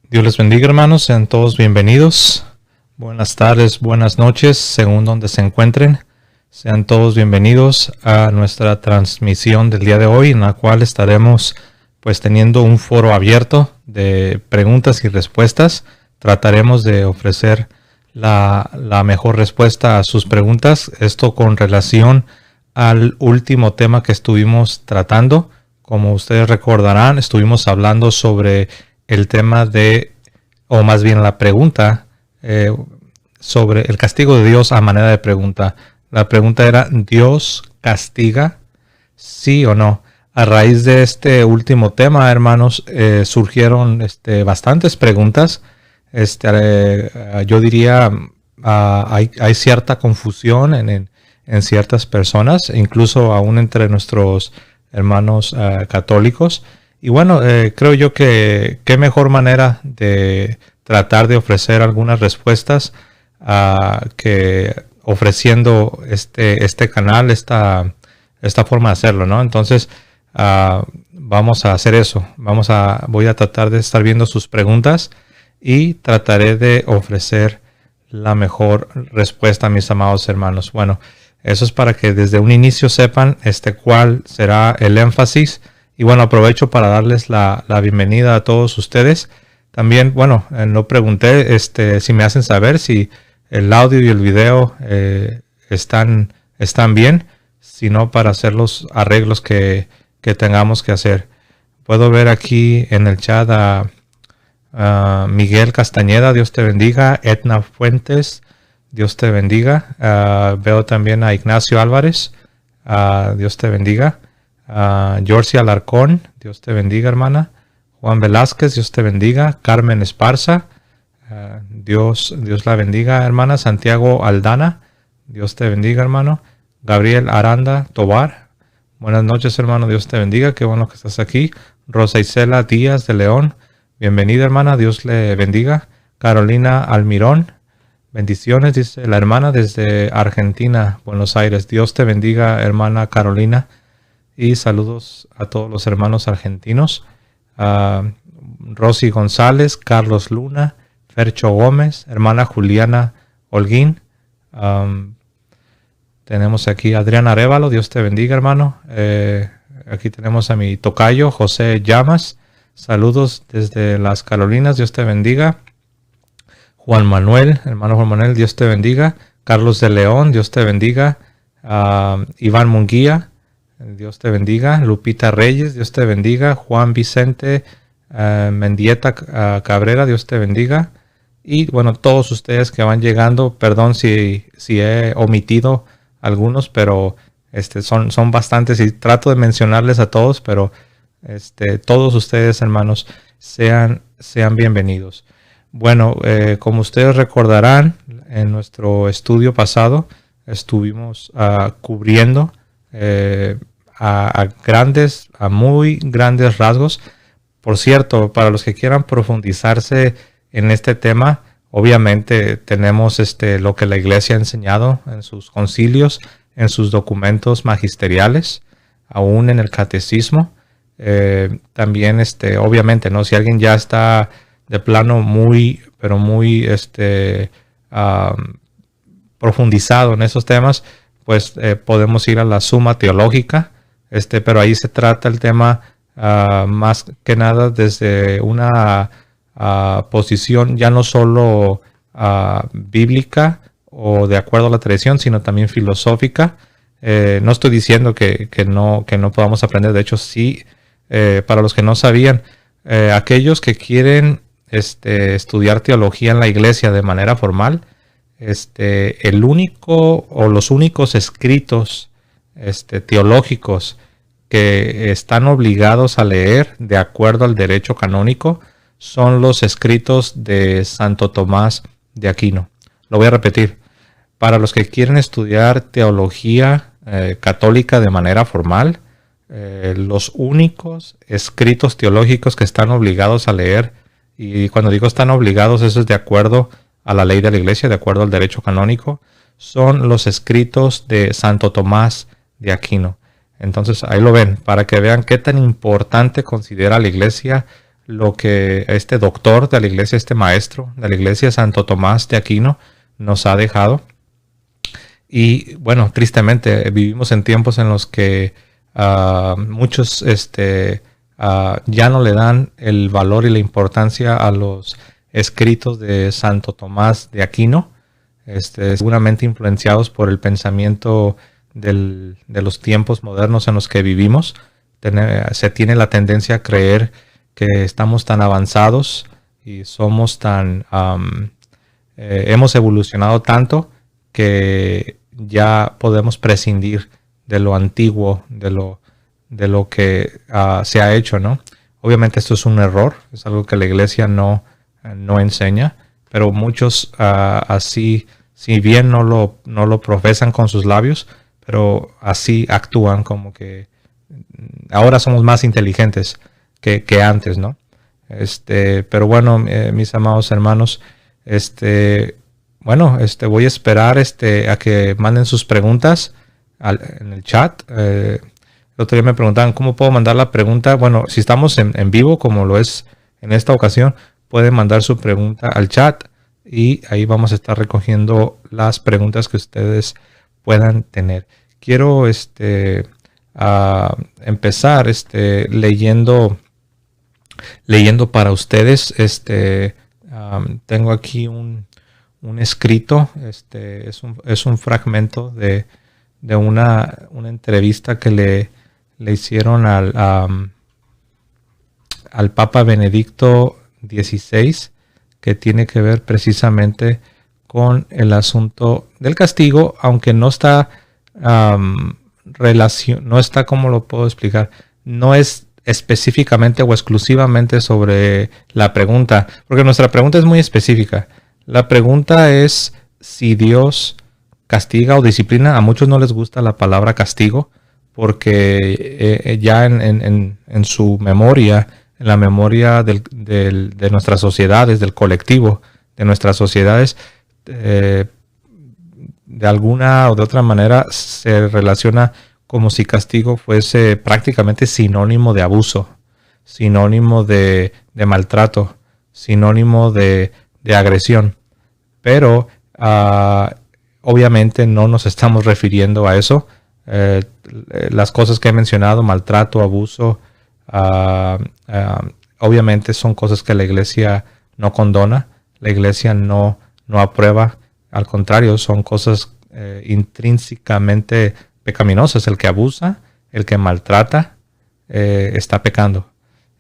Dios les bendiga, hermanos. Sean todos bienvenidos. Buenas tardes, buenas noches, según donde se encuentren. Sean todos bienvenidos a nuestra transmisión del día de hoy, en la cual estaremos pues teniendo un foro abierto de preguntas y respuestas. Trataremos de ofrecer la mejor respuesta a sus preguntas. Esto con relación al último tema que estuvimos tratando. Como ustedes recordarán, estuvimos hablando sobre el tema o más bien la pregunta sobre el castigo de Dios a manera de pregunta. La pregunta era, ¿Dios castiga? ¿Sí o no? A raíz de este último tema, hermanos, surgieron bastantes preguntas. Yo diría, hay cierta confusión en ciertas personas, incluso aún entre nuestros hermanos católicos. Y bueno, creo yo que qué mejor manera de tratar de ofrecer algunas respuestas que ofreciendo este canal, esta forma de hacerlo, ¿no? Entonces, vamos a hacer eso. Voy a tratar de estar viendo sus preguntas y trataré de ofrecer la mejor respuesta, mis amados hermanos. Bueno, eso es para que desde un inicio sepan cuál será el énfasis. Y bueno, aprovecho para darles la bienvenida a todos ustedes. También, bueno, no pregunté si me hacen saber si el audio y el video están bien, sino para hacer los arreglos que tengamos que hacer. Puedo ver aquí en el chat a Miguel Castañeda, Dios te bendiga. Edna Fuentes, Dios te bendiga. Veo también a Ignacio Álvarez, Dios te bendiga. Jorsi Alarcón, Dios te bendiga, hermana. Juan Velázquez, Dios te bendiga. Carmen Esparza, Dios la bendiga, hermana. Santiago Aldana, Dios te bendiga, hermano. Gabriel Aranda Tobar, buenas noches, hermano. Dios te bendiga, qué bueno que estás aquí. Rosa Isela Díaz de León, bienvenida, hermana. Dios le bendiga. Carolina Almirón, bendiciones, dice la hermana desde Argentina, Buenos Aires. Dios te bendiga, hermana Carolina. Y saludos a todos los hermanos argentinos. Rosy González, Carlos Luna, Fercho Gómez, hermana Juliana Holguín. Tenemos aquí a Adrián Arévalo, Dios te bendiga, hermano. Aquí tenemos a mi tocayo, José Llamas. Saludos desde las Carolinas, Dios te bendiga. Juan Manuel, hermano Juan Manuel, Dios te bendiga. Carlos de León, Dios te bendiga. Iván Munguía, Dios te bendiga. Lupita Reyes, Dios te bendiga. Juan Vicente Mendieta Cabrera, Dios te bendiga. Y bueno, todos ustedes que van llegando, perdón si he omitido algunos, pero son bastantes y trato de mencionarles a todos, pero todos ustedes, hermanos, sean bienvenidos. Bueno, como ustedes recordarán, en nuestro estudio pasado estuvimos cubriendo a muy grandes rasgos. Por cierto, para los que quieran profundizarse en este tema, obviamente tenemos lo que la iglesia ha enseñado en sus concilios, en sus documentos magisteriales, aún en el catecismo. También, obviamente, ¿no? Si alguien ya está de plano muy profundizado en esos temas, pues podemos ir a la Suma Teológica, pero ahí se trata el tema más que nada desde una posición ya no solo bíblica o de acuerdo a la tradición, sino también filosófica. No estoy diciendo que no podamos aprender, de hecho sí, para los que no sabían, aquellos que quieren estudiar teología en la iglesia de manera formal, el único o los únicos escritos teológicos que están obligados a leer de acuerdo al derecho canónico son los escritos de Santo Tomás de Aquino. Lo voy a repetir. Para los que quieren estudiar teología católica de manera formal, los únicos escritos teológicos que están obligados a leer, y cuando digo están obligados, eso es de acuerdo a la ley de la iglesia, de acuerdo al derecho canónico, son los escritos de Santo Tomás de Aquino. Entonces ahí lo ven, para que vean qué tan importante considera la iglesia lo que este doctor de la iglesia, este maestro de la iglesia, Santo Tomás de Aquino, nos ha dejado. Y bueno, tristemente vivimos en tiempos en los que muchos ya no le dan el valor y la importancia a los escritos de Santo Tomás de Aquino, seguramente influenciados por el pensamiento de los tiempos modernos en los que vivimos. Se tiene la tendencia a creer que estamos tan avanzados y somos hemos evolucionado tanto que ya podemos prescindir de lo antiguo, de lo que se ha hecho, ¿no? Obviamente esto es un error, es algo que la iglesia no enseña, pero muchos así, si bien no lo profesan con sus labios, pero así actúan, como que ahora somos más inteligentes que antes, ¿no? Pero bueno, mis amados hermanos, voy a esperar a que manden sus preguntas en el chat. El otro día me preguntaban cómo puedo mandar la pregunta. Bueno, si estamos en vivo, como lo es en esta ocasión, pueden mandar su pregunta al chat y ahí vamos a estar recogiendo las preguntas que ustedes puedan tener. Quiero empezar leyendo para ustedes. Tengo aquí un escrito. Es un fragmento de una entrevista que le hicieron al Papa Benedicto XVI, que tiene que ver precisamente con el asunto del castigo, aunque no está no está, ¿cómo lo puedo explicar? No es específicamente o exclusivamente sobre la pregunta, porque nuestra pregunta es muy específica. La pregunta es si Dios castiga o disciplina. A muchos no les gusta la palabra castigo porque ya en su memoria, en la memoria de nuestras sociedades, del colectivo de nuestras sociedades, de alguna o de otra manera se relaciona como si castigo fuese prácticamente sinónimo de abuso, sinónimo de maltrato, sinónimo de agresión. Pero obviamente no nos estamos refiriendo a eso. Las cosas que he mencionado, maltrato, abuso, obviamente son cosas que la iglesia no condona, la iglesia no aprueba. Al contrario, son cosas intrínsecamente pecaminosas. El que abusa, el que maltrata, está pecando.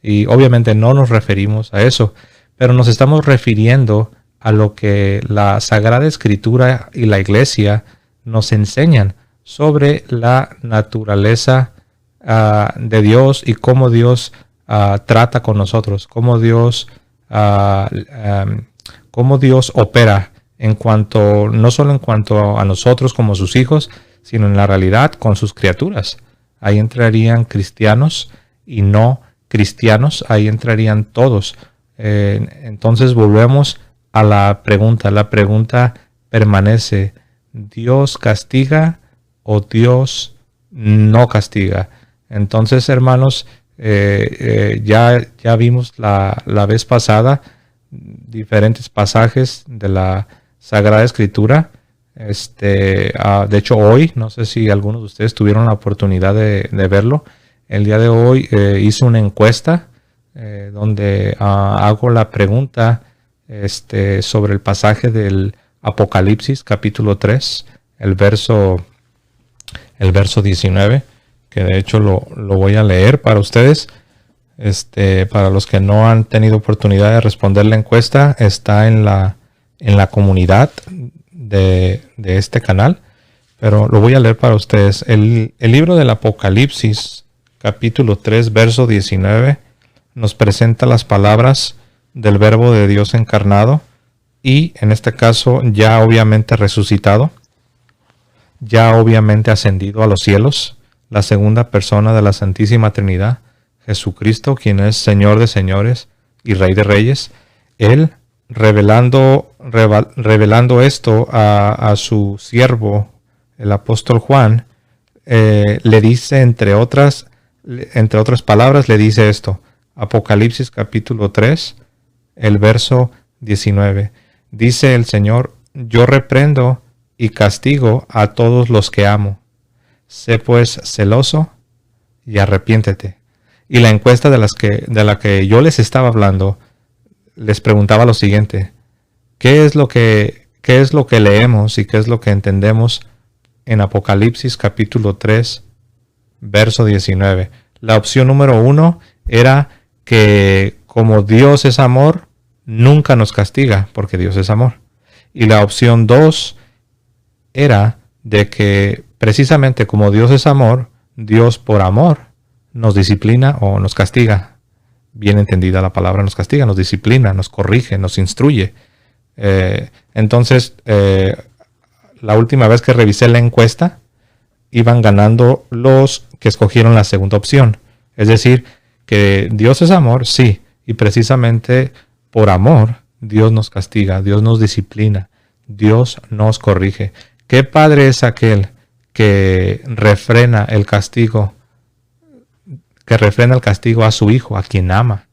Y obviamente no nos referimos a eso, pero nos estamos refiriendo a lo que la Sagrada Escritura y la Iglesia nos enseñan sobre la naturaleza de Dios y cómo Dios trata con nosotros, cómo Dios opera no solo en cuanto a nosotros como sus hijos, sino en la realidad con sus criaturas. Ahí entrarían cristianos y no cristianos, ahí entrarían todos. Entonces volvemos a la pregunta. La pregunta permanece: ¿Dios castiga o Dios no castiga? Entonces, hermanos, ya vimos la vez pasada diferentes pasajes de la Sagrada Escritura. De hecho, hoy, no sé si algunos de ustedes tuvieron la oportunidad de verlo. El día de hoy hice una encuesta donde hago la pregunta sobre el pasaje del Apocalipsis, capítulo 3, el verso 19, que de hecho lo voy a leer para ustedes. Para los que no han tenido oportunidad de responder la encuesta, está en la comunidad de este canal, pero lo voy a leer para ustedes. El libro del Apocalipsis, capítulo 3, verso 19, nos presenta las palabras del Verbo de Dios encarnado y, en este caso, ya obviamente resucitado, ya obviamente ascendido a los cielos, la segunda persona de la Santísima Trinidad, Jesucristo, quien es Señor de señores y Rey de reyes. Él, revelando esto a su siervo, el apóstol Juan, le dice, entre otras palabras, le dice esto: Apocalipsis capítulo 3, el verso 19. Dice el Señor: yo reprendo y castigo a todos los que amo. Sé pues celoso y arrepiéntete. Y la encuesta de la que yo les estaba hablando, les preguntaba lo siguiente: ¿qué es lo que leemos y qué es lo que entendemos en Apocalipsis capítulo 3, verso 19? La opción número 1 era que como Dios es amor, nunca nos castiga, porque Dios es amor. Y la opción 2 era de que precisamente como Dios es amor, Dios por amor nos disciplina o nos castiga. Bien entendida la palabra, nos castiga, nos disciplina, nos corrige, nos instruye. Entonces, la última vez que revisé la encuesta, iban ganando los que escogieron la segunda opción. Es decir, que Dios es amor, sí, y precisamente por amor Dios nos castiga, Dios nos disciplina, Dios nos corrige. ¿Qué padre es aquel que refrena el castigo a su hijo, a quien ama?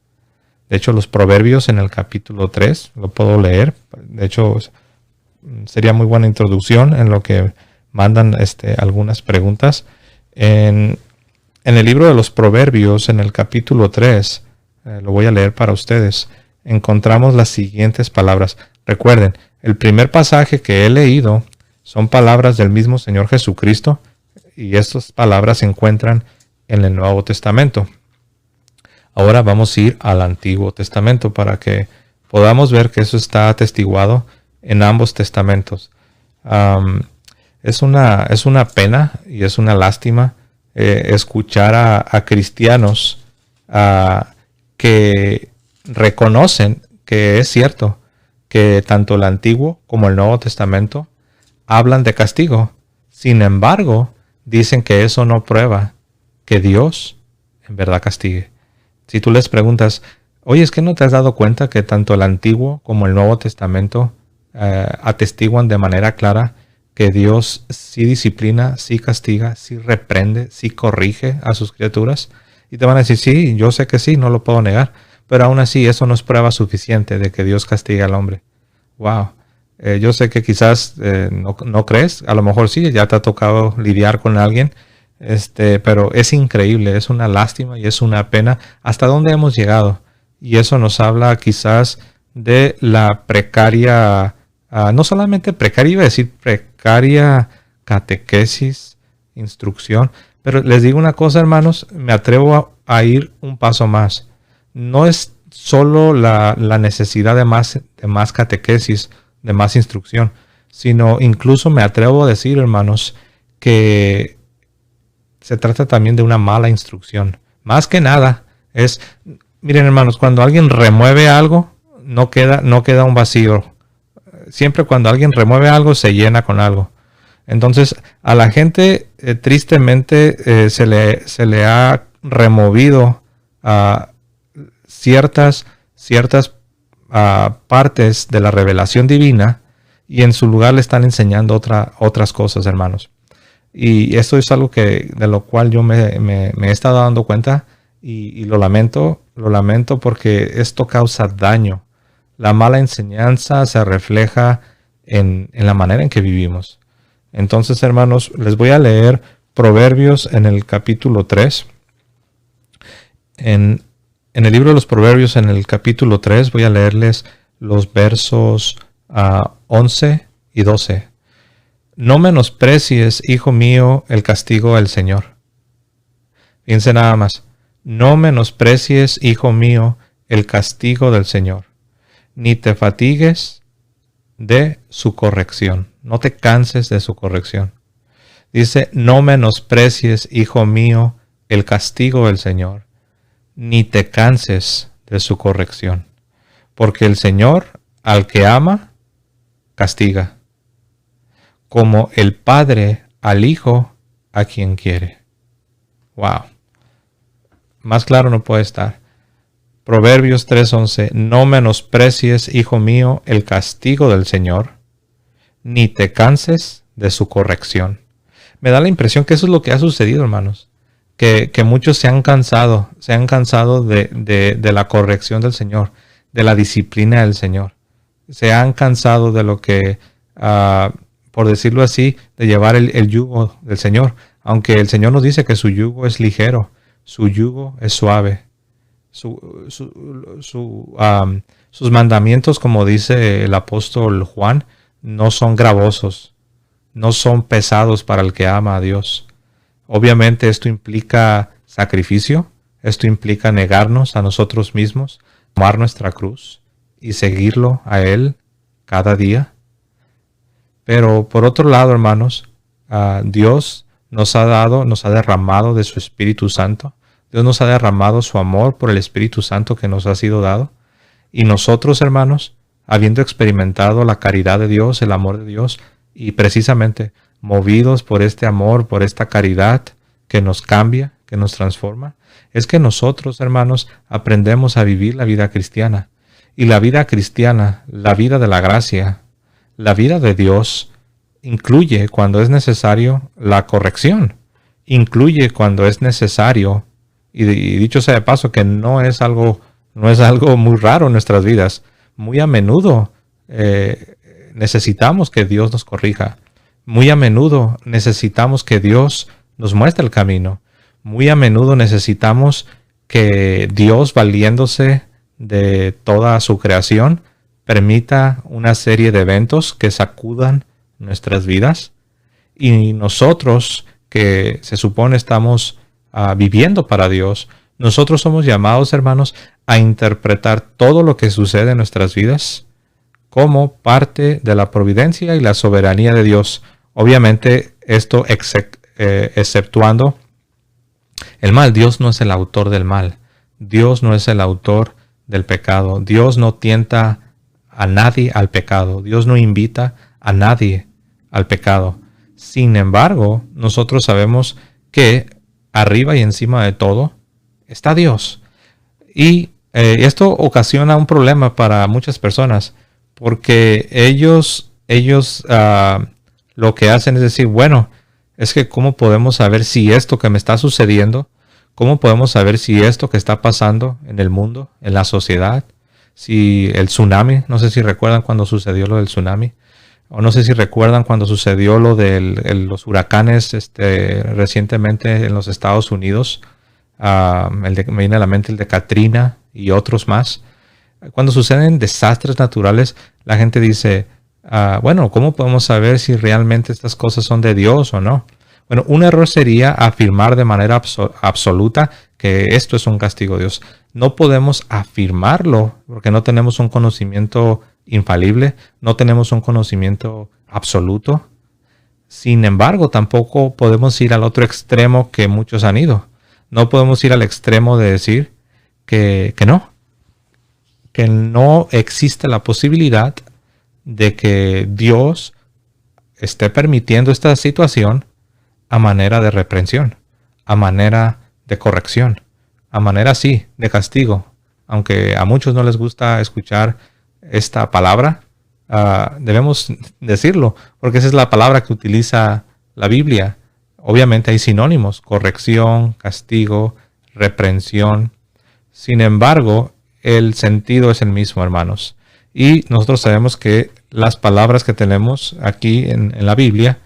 De hecho, los proverbios en el capítulo 3, lo puedo leer. De hecho, sería muy buena introducción en lo que mandan algunas preguntas. En el libro de los proverbios, en el capítulo 3, lo voy a leer para ustedes, encontramos las siguientes palabras. Recuerden, el primer pasaje que he leído son palabras del mismo Señor Jesucristo, y estas palabras se encuentran en el Nuevo Testamento. Ahora vamos a ir al Antiguo Testamento para que podamos ver que eso está atestiguado en ambos testamentos. Es una pena y es una lástima escuchar a cristianos que reconocen que es cierto que tanto el Antiguo como el Nuevo Testamento hablan de castigo. Sin embargo, dicen que eso no prueba que Dios en verdad castigue. Si tú les preguntas, oye, ¿es que no te has dado cuenta que tanto el Antiguo como el Nuevo Testamento atestiguan de manera clara que Dios sí disciplina, sí castiga, sí reprende, sí corrige a sus criaturas? Y te van a decir, sí, yo sé que sí, no lo puedo negar, pero aún así eso no es prueba suficiente de que Dios castiga al hombre. Wow. Yo sé que quizás no crees, a lo mejor sí, ya te ha tocado lidiar con alguien, pero es increíble, es una lástima y es una pena hasta dónde hemos llegado. Y eso nos habla quizás de la precaria, no solamente precaria, iba a decir precaria catequesis, instrucción, pero les digo una cosa, hermanos, me atrevo a ir un paso más. No es solo la necesidad de más catequesis, de más instrucción, sino incluso me atrevo a decir, hermanos, que se trata también de una mala instrucción. Más que nada miren, hermanos, cuando alguien remueve algo, no queda un vacío. Siempre cuando alguien remueve algo, se llena con algo. Entonces, a la gente tristemente se le ha removido ciertas partes de la revelación divina, y en su lugar le están enseñando otras cosas, hermanos. Y esto es algo de lo cual yo me he estado dando cuenta, y lo lamento porque esto causa daño. La mala enseñanza se refleja en la manera en que vivimos. Entonces, hermanos, les voy a leer Proverbios en el capítulo 3. En el libro de los Proverbios, en el capítulo 3, voy a leerles los versos 11 y 12. No menosprecies, hijo mío, el castigo del Señor. Fíjense nada más. No menosprecies, hijo mío, el castigo del Señor, ni te fatigues de su corrección. No te canses de su corrección. Dice, no menosprecies, hijo mío, el castigo del Señor, ni te canses de su corrección. Porque el Señor, al que ama, castiga, como el Padre al Hijo, a quien quiere. Wow. Más claro no puede estar. Proverbios 3:11. No menosprecies, hijo mío, el castigo del Señor, ni te canses de su corrección. Me da la impresión que eso es lo que ha sucedido, hermanos. que muchos se han cansado de la corrección del Señor, de la disciplina del Señor. Se han cansado de lo que, por decirlo así, de llevar el yugo del Señor. Aunque el Señor nos dice que su yugo es ligero, su yugo es suave. Sus mandamientos, como dice el apóstol Juan, no son gravosos, no son pesados para el que ama a Dios. Obviamente esto implica sacrificio, esto implica negarnos a nosotros mismos, tomar nuestra cruz y seguirlo a Él cada día. Pero por otro lado, hermanos, Dios nos ha derramado de su Espíritu Santo. Dios nos ha derramado su amor por el Espíritu Santo que nos ha sido dado. Y nosotros, hermanos, habiendo experimentado la caridad de Dios, el amor de Dios, y precisamente movidos por este amor, por esta caridad que nos cambia, que nos transforma, es que nosotros, hermanos, aprendemos a vivir la vida cristiana. Y la vida cristiana, la vida de la gracia, la vida de Dios, incluye cuando es necesario la corrección, incluye cuando es necesario, y dicho sea de paso que no es algo muy raro en nuestras vidas. Muy a menudo necesitamos que Dios nos corrija. Muy a menudo necesitamos que Dios nos muestre el camino. Muy a menudo necesitamos que Dios, valiéndose de toda su creación, permita una serie de eventos que sacudan nuestras vidas. Y nosotros, que se supone estamos viviendo para Dios, nosotros somos llamados, hermanos, a interpretar todo lo que sucede en nuestras vidas como parte de la providencia y la soberanía de Dios. Obviamente, esto exceptuando el mal. Dios no es el autor del mal. Dios no es el autor del pecado. Dios no tienta a nadie al pecado. Dios no invita a nadie al pecado. Sin embargo, nosotros sabemos que arriba y encima de todo está Dios. Y esto ocasiona un problema para muchas personas, porque ellos lo que hacen es decir, bueno, es que ¿cómo podemos saber si esto que me está sucediendo, cómo podemos saber si esto que está pasando en el mundo, en la sociedad, si el tsunami, no sé si recuerdan cuando sucedió lo del tsunami, o no sé si recuerdan cuando sucedió lo de los huracanes recientemente en los Estados Unidos, me viene a la mente el de Katrina y otros más. Cuando suceden desastres naturales, la gente dice, bueno, ¿cómo podemos saber si realmente estas cosas son de Dios o no? Bueno, un error sería afirmar de manera absoluta que esto es un castigo de Dios. No podemos afirmarlo porque no tenemos un conocimiento infalible, no tenemos un conocimiento absoluto. Sin embargo, tampoco podemos ir al otro extremo que muchos han ido. No podemos ir al extremo de decir que no existe la posibilidad de que Dios esté permitiendo esta situación a manera de reprensión, a manera de corrección, a manera sí de castigo. Aunque a muchos no les gusta escuchar esta palabra, debemos decirlo, porque esa es la palabra que utiliza la Biblia. Obviamente hay sinónimos: corrección, castigo, reprensión. Sin embargo, el sentido es el mismo, hermanos. Y nosotros sabemos que las palabras que tenemos aquí en la Biblia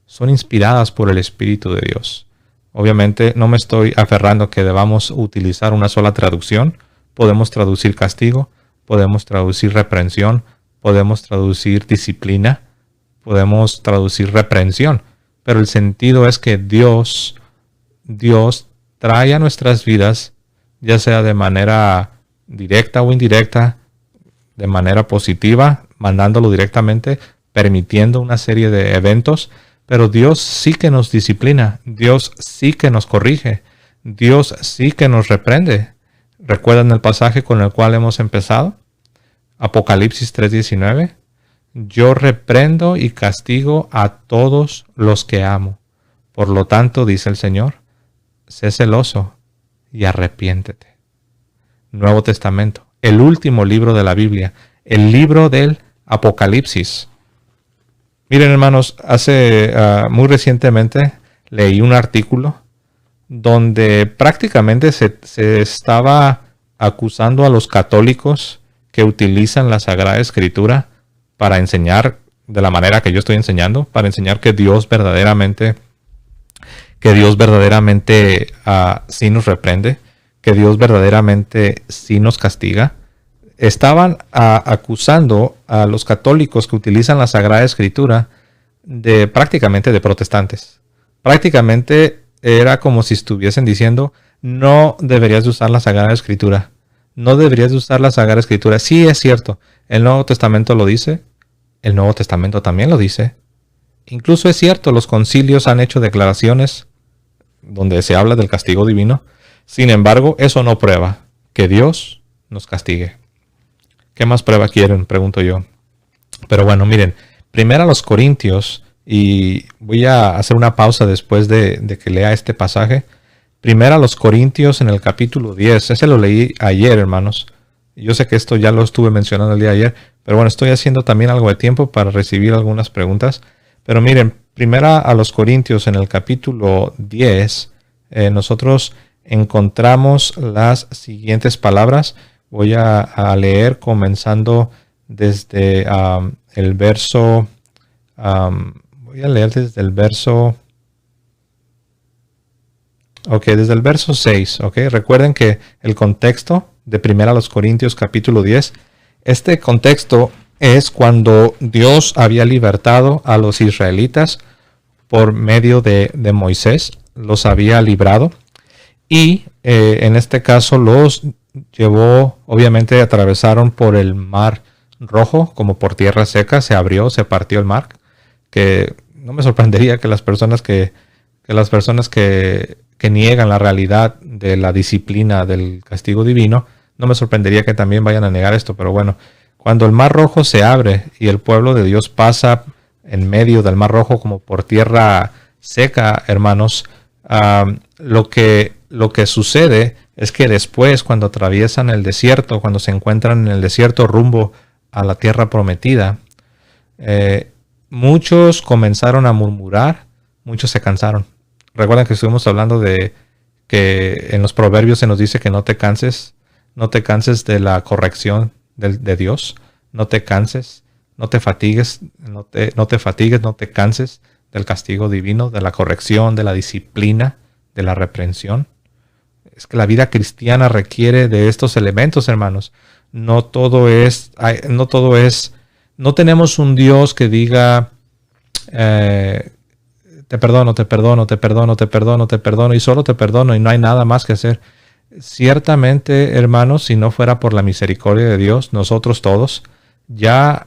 son inspiradas por el Espíritu de Dios. Obviamente no me estoy aferrando que debamos utilizar una sola traducción. Podemos traducir castigo, podemos traducir reprensión, podemos traducir disciplina, podemos traducir reprensión. Pero el sentido es que Dios trae a nuestras vidas, ya sea de manera directa o indirecta, de manera positiva, mandándolo directamente, permitiendo una serie de eventos. Pero Dios sí que nos disciplina, Dios sí que nos corrige, Dios sí que nos reprende. ¿Recuerdan el pasaje con el cual hemos empezado? Apocalipsis 3:19. Yo reprendo y castigo a todos los que amo. Por lo tanto, dice el Señor, sé celoso y arrepiéntete. Nuevo Testamento, el último libro de la Biblia, el libro del Apocalipsis. Miren, hermanos, muy recientemente leí un artículo donde prácticamente se estaba acusando a los católicos que utilizan la Sagrada Escritura para enseñar de la manera que yo estoy enseñando, para enseñar que Dios verdaderamente sí nos reprende, que Dios verdaderamente sí nos castiga. Estaban acusando a los católicos que utilizan la Sagrada Escritura prácticamente de protestantes. Prácticamente era como si estuviesen diciendo: no deberías de usar la Sagrada Escritura. No deberías de usar la Sagrada Escritura. Sí, es cierto. El Nuevo Testamento lo dice. El Nuevo Testamento también lo dice. Incluso es cierto, los concilios han hecho declaraciones donde se habla del castigo divino. Sin embargo, eso no prueba que Dios nos castigue. ¿Qué más prueba quieren? Pregunto yo. Pero bueno, miren, primero a los Corintios, y voy a hacer una pausa después de que lea este pasaje. Primero a los Corintios en el capítulo 10. Ese lo leí ayer, hermanos. Yo sé que esto ya lo estuve mencionando el día de ayer, pero bueno, estoy haciendo también algo de tiempo para recibir algunas preguntas. Pero miren, primero a los Corintios en el capítulo 10, nosotros encontramos las siguientes palabras. Voy a leer comenzando desde el verso... voy a leer desde el verso... Ok, desde el verso 6. Ok, recuerden que el contexto de primero a los Corintios capítulo 10, este contexto es cuando Dios había libertado a los israelitas por medio de Moisés, los había librado, y en este caso los llevó, obviamente atravesaron por el mar Rojo como por tierra seca, se abrió, se partió el mar, que no me sorprendería que las personas que niegan la realidad de la disciplina del castigo divino, no me sorprendería que también vayan a negar esto. Pero bueno, cuando el mar Rojo se abre y el pueblo de Dios pasa en medio del mar Rojo como por tierra seca, hermanos, lo que sucede es que después, cuando atraviesan el desierto, cuando se encuentran en el desierto rumbo a la tierra prometida, muchos comenzaron a murmurar, muchos se cansaron. Recuerden que estuvimos hablando de que en los proverbios se nos dice que no te canses de la corrección de Dios, no te canses, no te fatigues, no te canses del castigo divino, de la corrección, de la disciplina, de la reprensión. Es que la vida cristiana requiere de estos elementos, hermanos. No tenemos un Dios que diga, te perdono y solo te perdono y no hay nada más que hacer. Ciertamente, hermanos, si no fuera por la misericordia de Dios, nosotros ya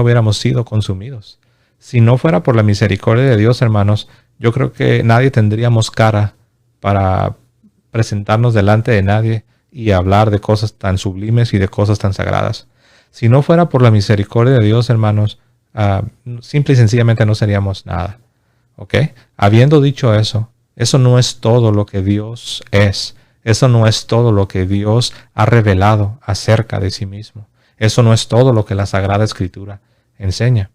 hubiéramos sido consumidos. Si no fuera por la misericordia de Dios, hermanos, yo creo que nadie tendríamos cara para presentarnos delante de nadie y hablar de cosas tan sublimes y de cosas tan sagradas. Si no fuera por la misericordia de Dios, hermanos, simple y sencillamente no seríamos nada. ¿Ok? Habiendo dicho eso no es todo lo que Dios es. Eso no es todo lo que Dios ha revelado acerca de sí mismo. Eso no es todo lo que la Sagrada Escritura enseña.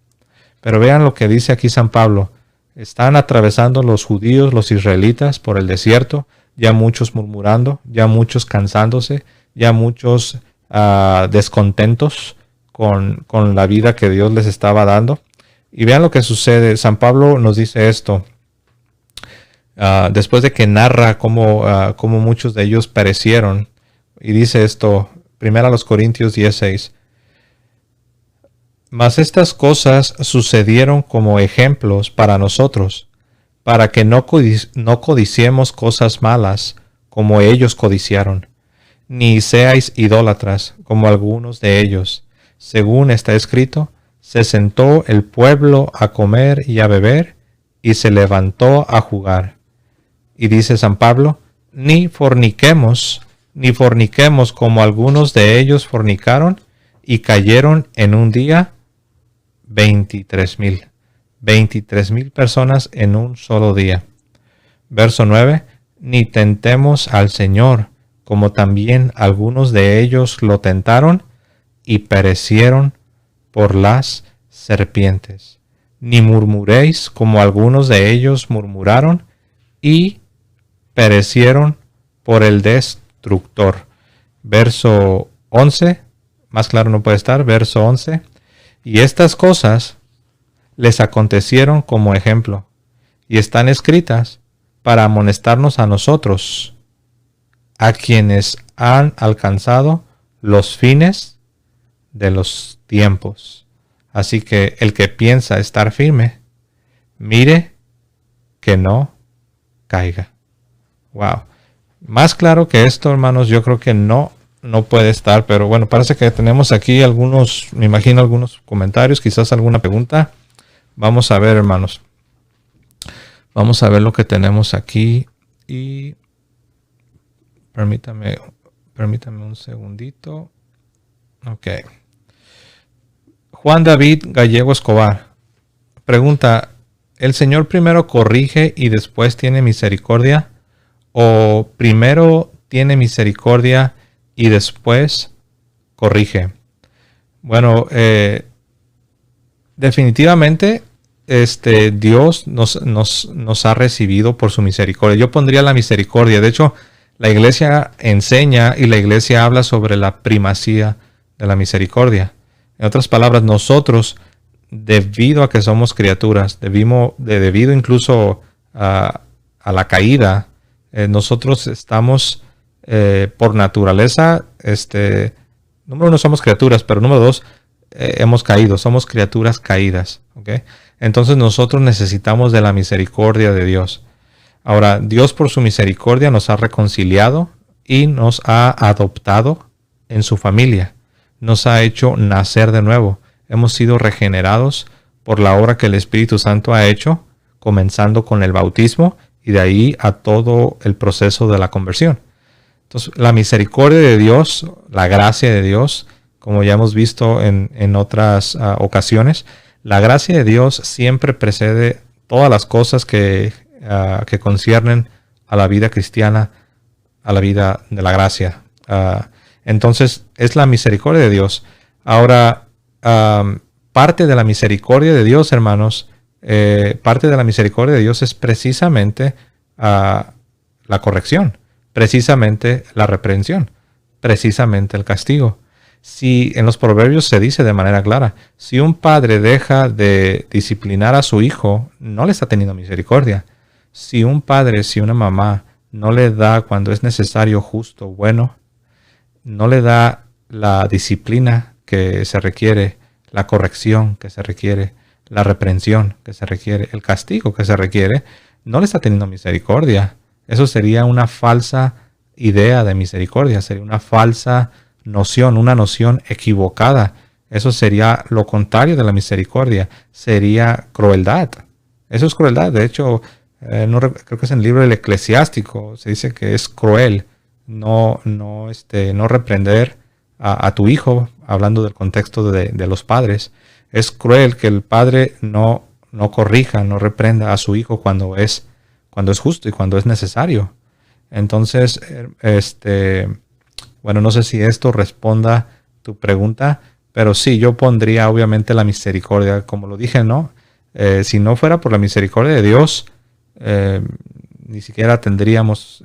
Pero vean lo que dice aquí San Pablo. Están atravesando los judíos, los israelitas, por el desierto, ya muchos murmurando, ya muchos cansándose, ya muchos descontentos con la vida que Dios les estaba dando. Y vean lo que sucede. San Pablo nos dice esto. Después de que narra cómo muchos de ellos perecieron. Y dice esto, primero a los Corintios 16. Mas estas cosas sucedieron como ejemplos para nosotros, para que no codiciemos cosas malas como ellos codiciaron, ni seáis idólatras como algunos de ellos. Según está escrito, se sentó el pueblo a comer y a beber, y se levantó a jugar. Y dice San Pablo, ni forniquemos como algunos de ellos fornicaron, y cayeron en un día 23,000 personas en un solo día. Verso 9, ni tentemos al Señor, como también algunos de ellos lo tentaron, y perecieron por las serpientes. Ni murmuréis como algunos de ellos murmuraron y perecieron por el destructor. Verso 11, más claro no puede estar, verso 11. Y estas cosas les acontecieron como ejemplo, y están escritas para amonestarnos a nosotros, a quienes han alcanzado los fines de los tiempos. Así que el que piensa estar firme, mire que no caiga. Wow. Más claro que esto, hermanos, yo creo que no puede estar, pero bueno, parece que tenemos aquí algunos, me imagino algunos comentarios, quizás alguna pregunta. Vamos a ver, hermanos. Vamos a ver lo que tenemos aquí y permítame un segundito. Ok. Juan David Gallego Escobar pregunta, ¿el Señor primero corrige y después tiene misericordia? ¿O primero tiene misericordia y después corrige? Bueno, definitivamente Dios nos ha recibido por su misericordia. Yo pondría la misericordia. De hecho, la iglesia enseña y la iglesia habla sobre la primacía de la misericordia. En otras palabras, nosotros, debido a que somos criaturas, debido incluso a la caída, nosotros estamos por naturaleza, número uno, somos criaturas, pero número dos, hemos caído, somos criaturas caídas, ¿okay? Entonces nosotros necesitamos de la misericordia de Dios. Ahora, Dios por su misericordia nos ha reconciliado y nos ha adoptado en su familia. Nos ha hecho nacer de nuevo. Hemos sido regenerados por la obra que el Espíritu Santo ha hecho, comenzando con el bautismo y de ahí a todo el proceso de la conversión. Entonces, la misericordia de Dios, la gracia de Dios, como ya hemos visto en otras ocasiones, la gracia de Dios siempre precede todas las cosas que conciernen a la vida cristiana, a la vida de la gracia. Entonces, es la misericordia de Dios. Ahora, parte de la misericordia de Dios, hermanos, parte de la misericordia de Dios es precisamente la corrección, precisamente la reprensión, precisamente el castigo. Si en los proverbios se dice de manera clara, si un padre deja de disciplinar a su hijo, no le está teniendo misericordia. Si un padre, si una mamá no le da cuando es necesario, justo, bueno, no le da la disciplina que se requiere, la corrección que se requiere, la reprensión que se requiere, el castigo que se requiere, no le está teniendo misericordia. Eso sería una falsa idea de misericordia, sería una falsa noción, una noción equivocada. Eso sería lo contrario de la misericordia, sería crueldad. Eso es crueldad. De hecho, creo que es en el libro del Eclesiástico, se dice que es cruel no reprender a tu hijo, hablando del contexto de los padres. Es cruel que el padre no corrija, no reprenda a su hijo cuando es justo y cuando es necesario. Entonces, bueno, no sé si esto responda tu pregunta, pero sí, yo pondría obviamente la misericordia, como lo dije, ¿no? Si no fuera por la misericordia de Dios, ni siquiera tendríamos,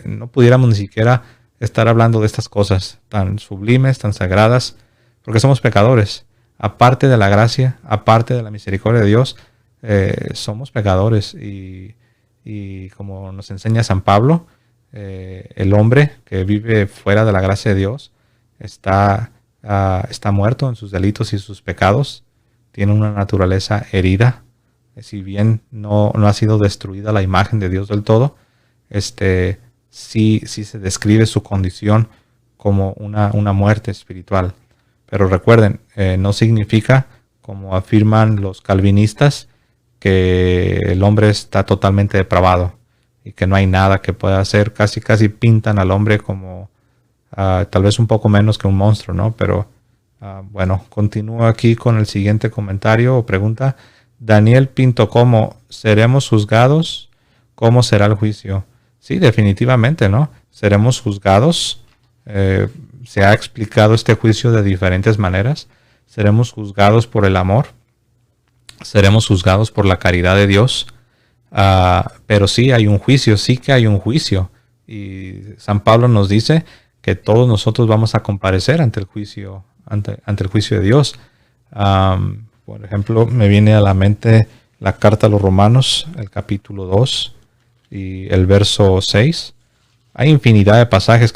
no pudiéramos ni siquiera estar hablando de estas cosas tan sublimes, tan sagradas, porque somos pecadores. Aparte de la gracia, aparte de la misericordia de Dios, somos pecadores y como nos enseña San Pablo, el hombre que vive fuera de la gracia de Dios está muerto en sus delitos y sus pecados, tiene una naturaleza herida. Si bien no ha sido destruida la imagen de Dios del todo, sí se describe su condición como una muerte espiritual. Pero recuerden, no significa, como afirman los calvinistas, que el hombre está totalmente depravado y que no hay nada que pueda hacer. Casi pintan al hombre como tal vez un poco menos que un monstruo, ¿no? Pero bueno, continúo aquí con el siguiente comentario o pregunta. Daniel Pinto, ¿cómo seremos juzgados? ¿Cómo será el juicio? Sí, definitivamente, ¿no? Seremos juzgados. Se ha explicado este juicio de diferentes maneras. Seremos juzgados por el amor. Seremos juzgados por la caridad de Dios. Pero sí hay un juicio, sí que hay un juicio. Y San Pablo nos dice que todos nosotros vamos a comparecer ante el juicio, ante el juicio de Dios. Por ejemplo, me viene a la mente la carta a los Romanos, el capítulo 2 y el verso 6. Hay infinidad de pasajes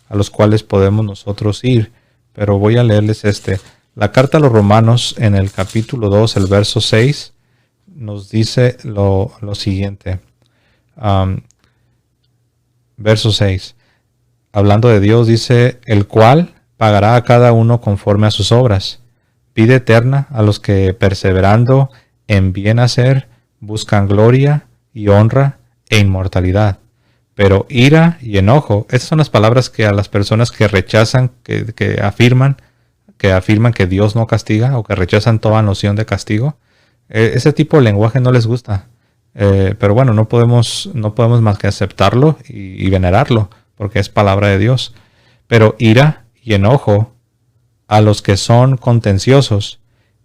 a los cuales podemos nosotros ir, pero voy a leerles este. La carta a los Romanos en el capítulo 2, el verso 6, nos dice lo siguiente. Verso 6. Hablando de Dios, dice, el cual pagará a cada uno conforme a sus obras. Vida eterna a los que perseverando en bien hacer buscan gloria y honra e inmortalidad. Pero ira y enojo, estas son las palabras que a las personas que rechazan, que afirman que Dios no castiga o que rechazan toda noción de castigo, ese tipo de lenguaje no les gusta. Pero bueno, no podemos más que aceptarlo y venerarlo, porque es palabra de Dios. Pero ira y enojo a los que son contenciosos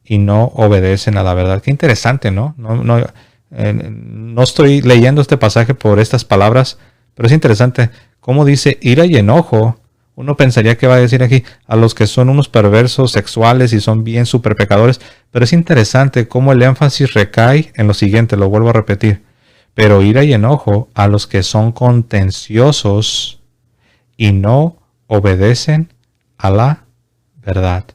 y no obedecen a la verdad. Qué interesante, ¿no? No estoy leyendo este pasaje por estas palabras, pero es interesante cómo dice ira y enojo. Uno pensaría que va a decir aquí a los que son unos perversos sexuales y son bien super pecadores, pero es interesante cómo el énfasis recae en lo siguiente, lo vuelvo a repetir. Pero ira y enojo a los que son contenciosos y no obedecen a la verdad.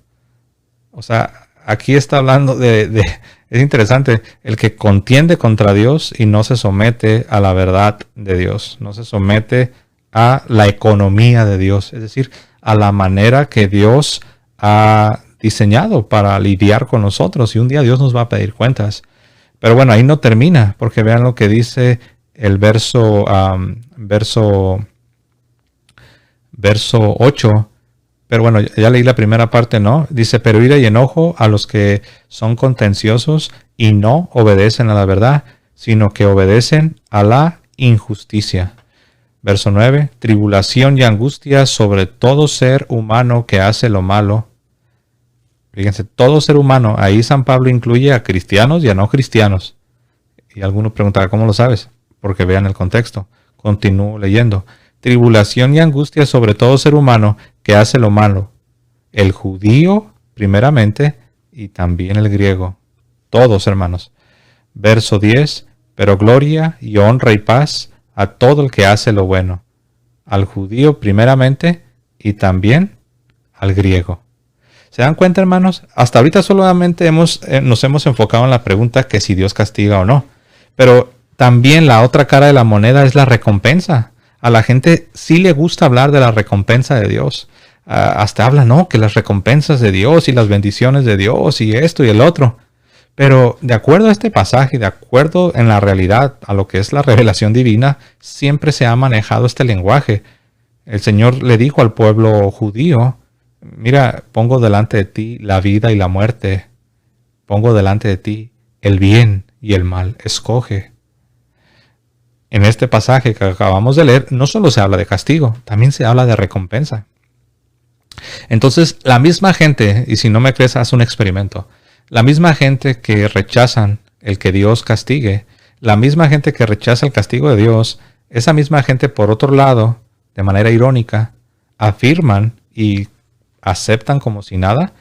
O sea, aquí está hablando es interesante, el que contiende contra Dios y no se somete a la verdad de Dios, no se somete a la economía de Dios, es decir, a la manera que Dios ha diseñado para lidiar con nosotros, y un día Dios nos va a pedir cuentas. Pero bueno, ahí no termina, porque vean lo que dice el verso 8. Pero bueno, ya leí la primera parte, ¿no? Dice, pero ira y enojo a los que son contenciosos y no obedecen a la verdad, sino que obedecen a la injusticia. Verso 9, tribulación y angustia sobre todo ser humano que hace lo malo. Fíjense, todo ser humano, ahí San Pablo incluye a cristianos y a no cristianos. Y alguno preguntará, ¿cómo lo sabes? Porque vean el contexto. Continúo leyendo. Tribulación y angustia sobre todo ser humano que hace lo malo. El judío, primeramente, y también el griego. Todos, hermanos. Verso 10, pero gloria y honra y paz a todo el que hace lo bueno. Al judío, primeramente, y también al griego. ¿Se dan cuenta, hermanos? Hasta ahorita solamente nos hemos enfocado en la pregunta que si Dios castiga o no. Pero también la otra cara de la moneda es la recompensa. A la gente sí le gusta hablar de la recompensa de Dios. Hasta habla, ¿no? Que las recompensas de Dios y las bendiciones de Dios y esto y el otro. Pero de acuerdo a este pasaje, de acuerdo en la realidad, a lo que es la revelación divina, siempre se ha manejado este lenguaje. El Señor le dijo al pueblo judío, mira, pongo delante de ti la vida y la muerte. Pongo delante de ti el bien y el mal. Escoge. En este pasaje que acabamos de leer, no solo se habla de castigo, también se habla de recompensa. Entonces, la misma gente, y si no me crees, haz un experimento. La misma gente que rechazan el que Dios castigue, la misma gente que rechaza el castigo de Dios, esa misma gente, por otro lado, de manera irónica, afirman y aceptan como si nada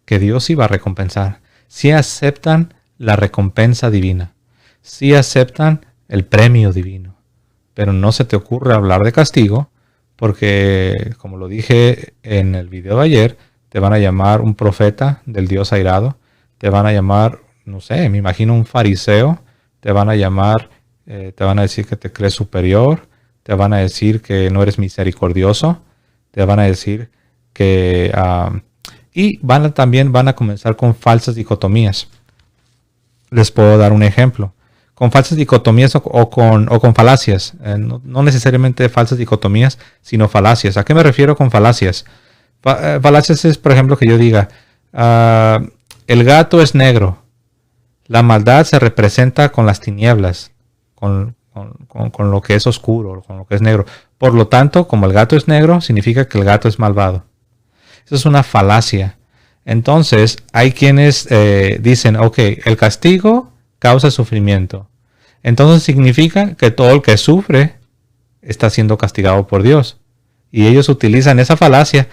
que Dios iba a recompensar. Sí aceptan la recompensa divina. Sí aceptan el premio divino. Pero no se te ocurre hablar de castigo porque, como lo dije en el video de ayer, te van a llamar un profeta del Dios airado. Te van a llamar, no sé, me imagino un fariseo. Te van a llamar, te van a decir que te crees superior. Te van a decir que no eres misericordioso. Te van a decir que... y también van a comenzar con falsas dicotomías. Les puedo dar un ejemplo. Con falsas dicotomías o con falacias. No necesariamente falsas dicotomías, sino falacias. ¿A qué me refiero con falacias? Falacias es, por ejemplo, que yo diga, el gato es negro. La maldad se representa con las tinieblas, con lo que es oscuro, con lo que es negro. Por lo tanto, como el gato es negro, significa que el gato es malvado. Eso es una falacia. Entonces, hay quienes dicen, ok, el castigo causa sufrimiento. entonces significa que todo el que sufre está siendo castigado por Dios. Y ellos utilizan esa falacia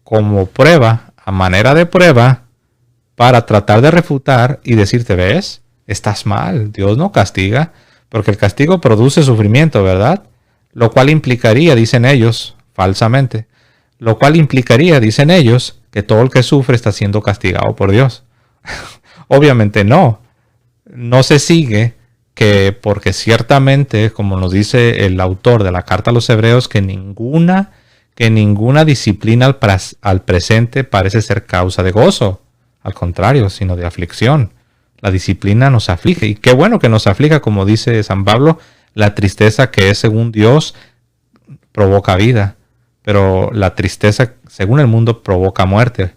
como prueba, a manera de prueba, para tratar de refutar y decirte, ¿ves? Estás mal, Dios no castiga, porque el castigo produce sufrimiento, ¿verdad? Lo cual implicaría, dicen ellos, falsamente, lo cual implicaría, dicen ellos, que todo el que sufre está siendo castigado por Dios. Obviamente no. No se sigue que porque ciertamente, como nos dice el autor de la carta a los hebreos, que ninguna disciplina al presente parece ser causa de gozo. Al contrario, sino de aflicción. La disciplina nos aflige. Y qué bueno que nos aflija, como dice San Pablo, la tristeza que es según Dios provoca vida. Pero la tristeza, según el mundo, provoca muerte.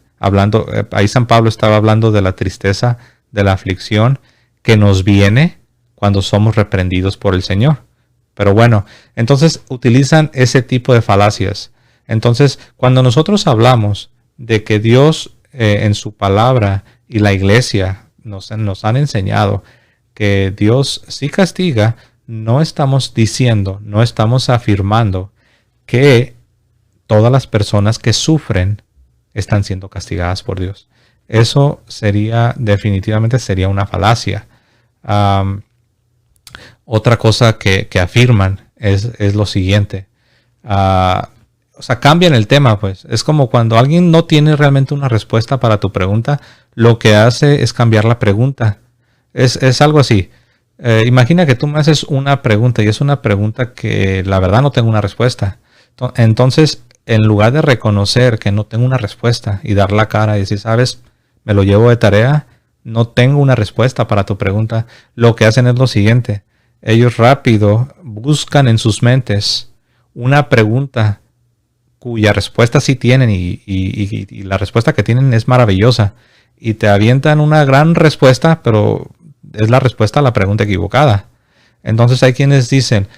Ahí San Pablo estaba hablando de la tristeza, de la aflicción que nos viene cuando somos reprendidos por el Señor. Pero bueno, entonces utilizan ese tipo de falacias. Entonces, cuando nosotros hablamos de que Dios en su palabra y la iglesia nos han enseñado que Dios sí castiga, no estamos diciendo, no estamos afirmando que todas las personas que sufren están siendo castigadas por Dios. Eso definitivamente sería una falacia. Otra cosa que afirman es lo siguiente. O sea, cambian el tema, pues. Es como cuando alguien no tiene realmente una respuesta para tu pregunta, lo que hace es cambiar la pregunta. Es algo así. Imagina que tú me haces una pregunta y es una pregunta que la verdad no tengo una respuesta. Entonces, en lugar de reconocer que no tengo una respuesta y dar la cara y decir, sabes, me lo llevo de tarea, no tengo una respuesta para tu pregunta, lo que hacen es lo siguiente. Ellos rápido buscan en sus mentes una pregunta cuya respuesta sí tienen y la respuesta que tienen es maravillosa. Y te avientan una gran respuesta, pero es la respuesta a la pregunta equivocada. Entonces hay quienes dicen,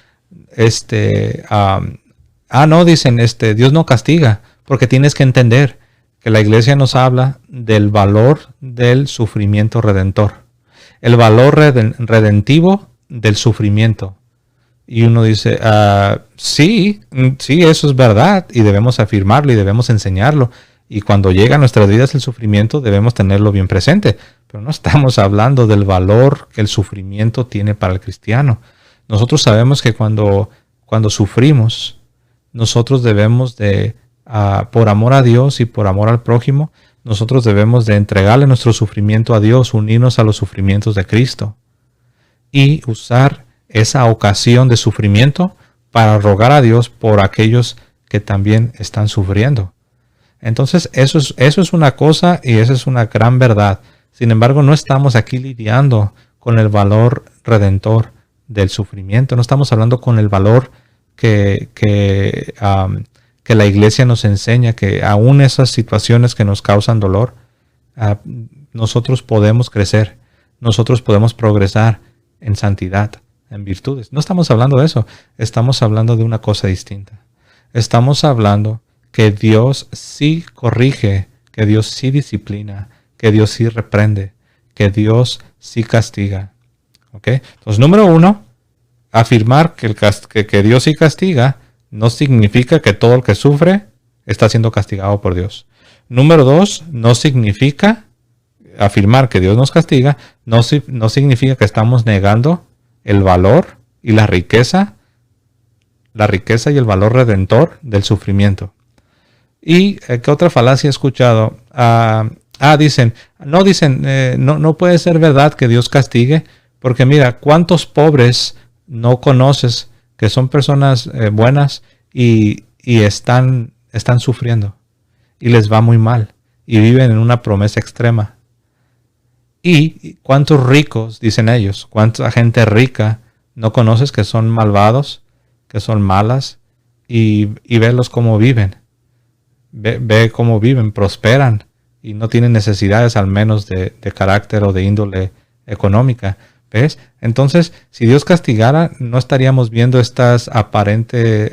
Dios no castiga, porque tienes que entender que la iglesia nos habla del valor del sufrimiento redentor, el valor redentivo del sufrimiento. Y uno dice, sí, eso es verdad y debemos afirmarlo y debemos enseñarlo. Y cuando llega a nuestras vidas el sufrimiento debemos tenerlo bien presente. Pero no estamos hablando del valor que el sufrimiento tiene para el cristiano. Nosotros sabemos que cuando sufrimos, nosotros debemos de, por amor a Dios y por amor al prójimo, nosotros debemos de entregarle nuestro sufrimiento a Dios, unirnos a los sufrimientos de Cristo y usar esa ocasión de sufrimiento para rogar a Dios por aquellos que también están sufriendo. Entonces eso es una cosa y eso es una gran verdad. Sin embargo, no estamos aquí lidiando con el valor redentor del sufrimiento. No estamos hablando con el valor que la iglesia nos enseña, que aún esas situaciones que nos causan dolor, nosotros podemos crecer, nosotros podemos progresar en santidad, en virtudes. No estamos hablando de eso, estamos hablando de una cosa distinta. Estamos hablando que Dios sí corrige, que Dios sí disciplina, que Dios sí reprende, que Dios sí castiga. ¿Ok? Entonces, número uno, afirmar que Dios sí castiga no significa que todo el que sufre está siendo castigado por Dios. Número dos, no significa afirmar que Dios nos castiga, no significa que estamos negando el valor y la riqueza y el valor redentor del sufrimiento. ¿Y qué otra falacia he escuchado? No puede ser verdad que Dios castigue, porque mira, ¿cuántos pobres no conoces que son personas buenas y están sufriendo y les va muy mal y viven en una promesa extrema? ¿Y cuántos ricos, dicen ellos, cuánta gente rica no conoces que son malvados, que son malas y velos cómo viven? Ve cómo viven, prosperan y no tienen necesidades al menos de carácter o de índole económica. ¿Ves? Entonces, si Dios castigara, no estaríamos viendo estas aparentes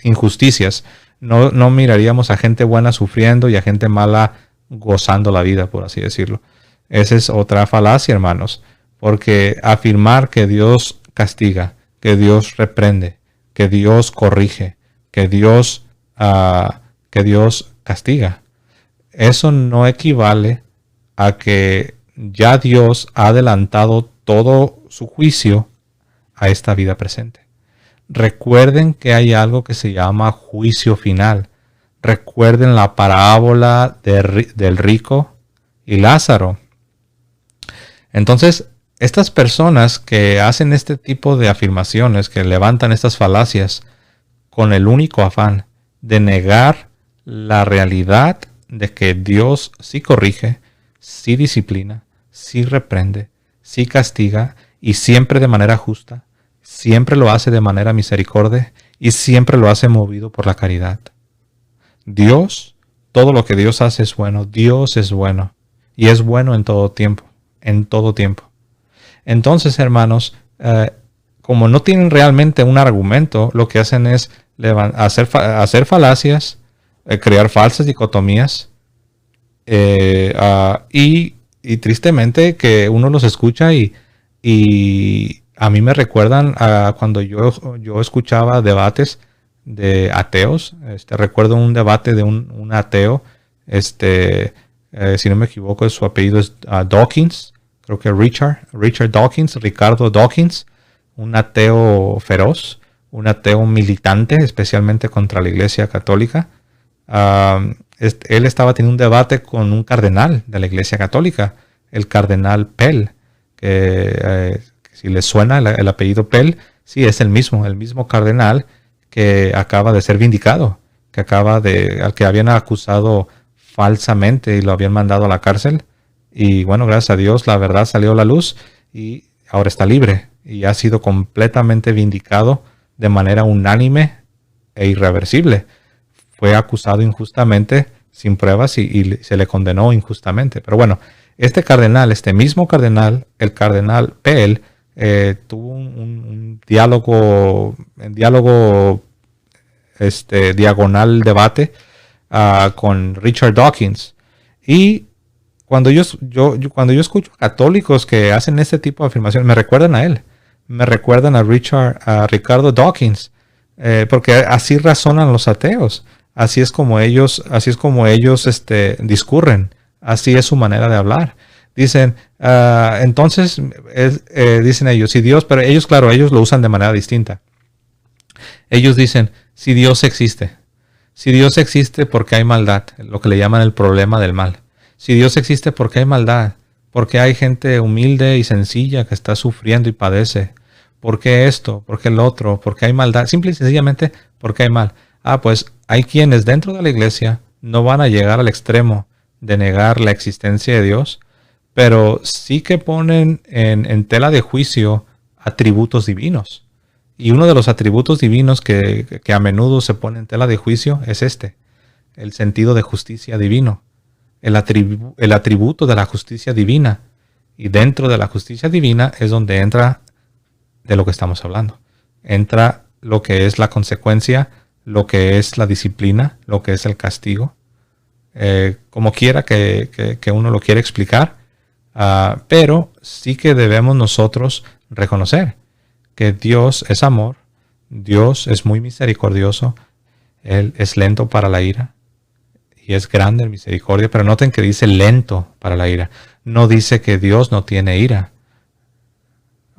injusticias. No miraríamos a gente buena sufriendo y a gente mala gozando la vida, por así decirlo. Esa es otra falacia, hermanos. porque afirmar que Dios castiga, que Dios reprende, que Dios corrige, que Dios castiga, eso no equivale a que ya Dios ha adelantado todo su juicio a esta vida presente. Recuerden que hay algo que se llama juicio final. Recuerden la parábola del rico y Lázaro. Entonces, estas personas que hacen este tipo de afirmaciones, que levantan estas falacias con el único afán de negar la realidad de que Dios sí corrige, sí disciplina, sí reprende, sí castiga y siempre de manera justa, siempre lo hace de manera misericordia y siempre lo hace movido por la caridad. Dios, todo lo que Dios hace es bueno. Dios es bueno y es bueno en todo tiempo, en todo tiempo. Entonces, hermanos, como no tienen realmente un argumento, lo que hacen es hacer falacias, crear falsas dicotomías y tristemente que uno los escucha y a mí me recuerdan a cuando yo escuchaba debates de ateos. Recuerdo un debate de un ateo, si no me equivoco, su apellido es Dawkins, creo que Richard Dawkins, Ricardo Dawkins, un ateo feroz, un ateo militante, especialmente contra la Iglesia Católica. Él estaba teniendo un debate con un cardenal de la Iglesia Católica, el cardenal Pell, que si les suena el apellido Pell, sí, es el mismo cardenal que acaba de ser vindicado, al que habían acusado falsamente y lo habían mandado a la cárcel. Y bueno, gracias a Dios la verdad salió a la luz y ahora está libre y ha sido completamente vindicado de manera unánime e irreversible. Fue acusado injustamente, sin pruebas, y se le condenó injustamente. Pero bueno, este mismo cardenal, el cardenal Pell, tuvo un diálogo diagonal debate con Richard Dawkins. Y cuando yo escucho católicos que hacen este tipo de afirmaciones, me recuerdan a él, me recuerdan a Ricardo Dawkins, porque así razonan los ateos, así es como ellos discurren, así es su manera de hablar. Dicen, entonces, dicen ellos, si Dios, pero ellos, claro, ellos lo usan de manera distinta. Ellos dicen, si Dios existe porque hay maldad, lo que le llaman el problema del mal. Si Dios existe porque hay maldad, porque hay gente humilde y sencilla que está sufriendo y padece. ¿Por qué esto? ¿Por qué el otro? Porque hay maldad. Simple y sencillamente porque hay mal. Pues hay quienes dentro de la iglesia no van a llegar al extremo de negar la existencia de Dios, pero sí que ponen en tela de juicio atributos divinos. Y uno de los atributos divinos que a menudo se pone en tela de juicio es el sentido de justicia divino, el atributo de la justicia divina. Y dentro de la justicia divina es donde entra de lo que estamos hablando. Entra lo que es la consecuencia, lo que es la disciplina, lo que es el castigo. Como quiera que uno lo quiera explicar, pero sí que debemos nosotros reconocer que Dios es amor, Dios es muy misericordioso, Él es lento para la ira y es grande en misericordia, pero noten que dice lento para la ira, no dice que Dios no tiene ira.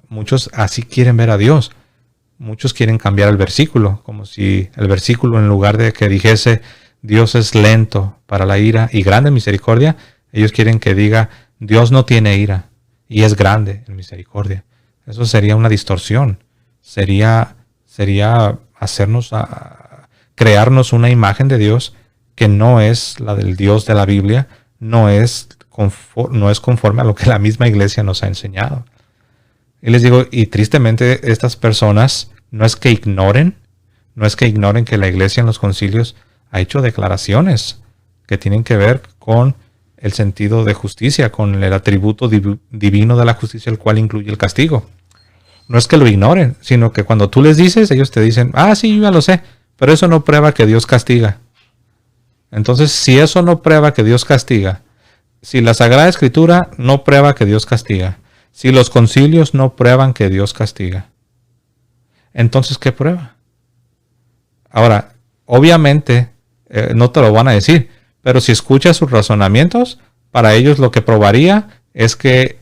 Muchos así quieren ver a Dios, muchos quieren cambiar el versículo, como si el versículo en lugar de que dijese Dios es lento para la ira y grande en misericordia, ellos quieren que diga Dios no tiene ira y es grande en misericordia. Eso sería una distorsión. Sería hacernos crearnos una imagen de Dios que no es la del Dios de la Biblia, no es conforme a lo que la misma iglesia nos ha enseñado. Y les digo, y tristemente estas personas no es que ignoren que la iglesia en los concilios ha hecho declaraciones que tienen que ver con el sentido de justicia, con el atributo divino de la justicia, el cual incluye el castigo. No es que lo ignoren, sino que cuando tú les dices, ellos te dicen, sí, yo ya lo sé, pero eso no prueba que Dios castiga. Entonces, si eso no prueba que Dios castiga, si la Sagrada Escritura no prueba que Dios castiga, Si los concilios no prueban que Dios castiga, entonces ¿qué prueba? Ahora, obviamente no te lo van a decir, pero si escuchas sus razonamientos, para ellos lo que probaría es que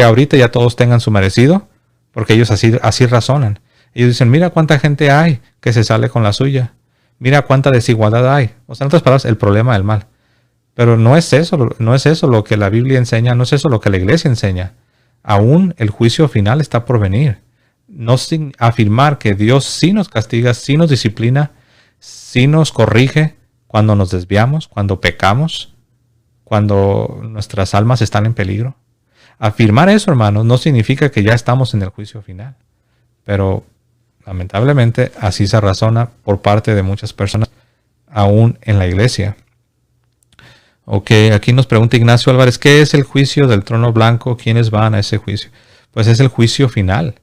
ahorita ya todos tengan su merecido, porque ellos así razonan. Ellos dicen, mira cuánta gente hay que se sale con la suya. Mira cuánta desigualdad hay. O sea, en otras palabras, el problema del mal. Pero no es eso lo que la Biblia enseña, no es eso lo que la iglesia enseña. Aún el juicio final está por venir. No sin afirmar que Dios sí nos castiga, sí nos disciplina, sí nos corrige cuando nos desviamos, cuando pecamos, cuando nuestras almas están en peligro. Afirmar eso, hermanos, no significa que ya estamos en el juicio final. Pero lamentablemente así se razona por parte de muchas personas, aún en la iglesia. Ok, aquí nos pregunta Ignacio Álvarez, ¿qué es el juicio del trono blanco? ¿Quiénes van a ese juicio? Pues es el juicio final.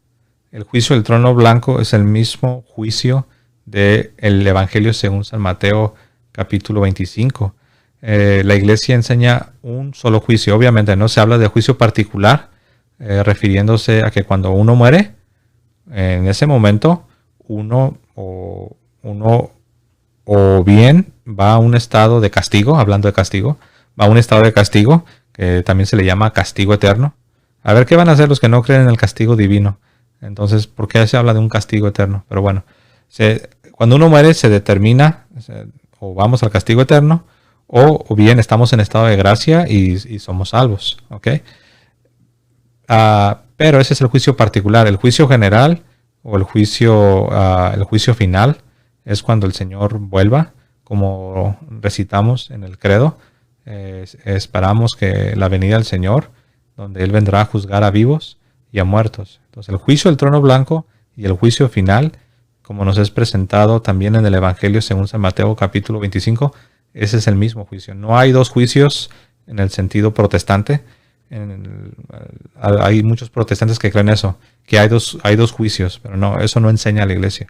El juicio del trono blanco es el mismo juicio del Evangelio según San Mateo capítulo 25. La iglesia enseña un solo juicio. Obviamente no se habla de juicio particular, refiriéndose a que cuando uno muere, en ese momento uno o bien va a un estado de castigo, hablando de castigo, va a un estado de castigo que también se le llama castigo eterno. A ver qué van a hacer los que no creen en el castigo divino. Entonces, ¿por qué se habla de un castigo eterno? Pero bueno, cuando uno muere se determina, o vamos al castigo eterno, o bien estamos en estado de gracia y somos salvos. ¿Ok? Pero ese es el juicio particular. El juicio general o el juicio final es cuando el Señor vuelva, como recitamos en el credo. Esperamos que la venida del Señor, donde Él vendrá a juzgar a vivos y a muertos. Entonces el juicio del trono blanco y el juicio final, como nos es presentado también en el Evangelio según San Mateo capítulo 25, ese es el mismo juicio. No hay dos juicios en el sentido protestante. Hay muchos protestantes que creen eso, que hay dos juicios, pero no, eso no enseña la iglesia.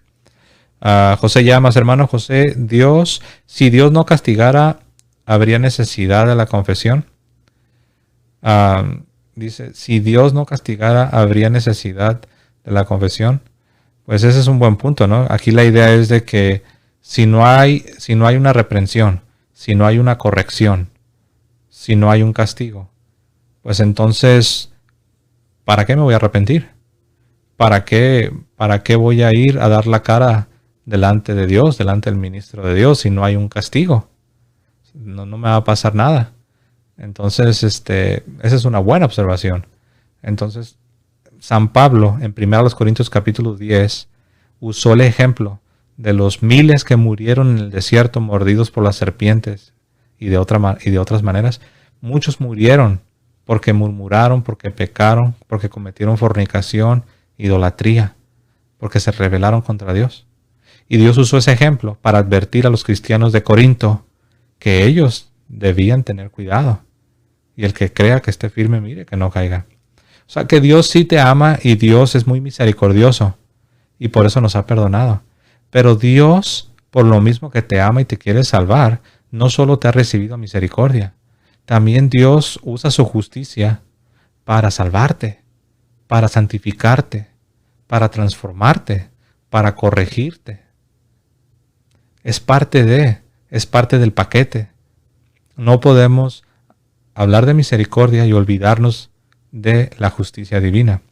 José Llamas, hermano José, si Dios no castigara, ¿habría necesidad de la confesión? Dice, si Dios no castigara, ¿habría necesidad de la confesión? Pues ese es un buen punto, ¿no? Aquí la idea es de que si no hay una reprensión, si no hay una corrección, si no hay un castigo, pues entonces, ¿para qué me voy a arrepentir? ¿Para qué voy a ir a dar la cara delante de Dios, delante del ministro de Dios, si no hay un castigo? No me va a pasar nada. Entonces, esa es una buena observación. Entonces, San Pablo, en 1 Corintios capítulo 10, usó el ejemplo de los miles que murieron en el desierto mordidos por las serpientes y de otras maneras. Muchos murieron porque murmuraron, porque pecaron, porque cometieron fornicación, idolatría, porque se rebelaron contra Dios. Y Dios usó ese ejemplo para advertir a los cristianos de Corinto que ellos debían tener cuidado. Y el que crea que esté firme, mire que no caiga. O sea que Dios sí te ama y Dios es muy misericordioso. Y por eso nos ha perdonado. Pero Dios, por lo mismo que te ama y te quiere salvar, no solo te ha recibido misericordia. También Dios usa su justicia para salvarte, para santificarte, para transformarte, para corregirte. Es parte del paquete. No podemos hablar de misericordia y olvidarnos de la justicia divina.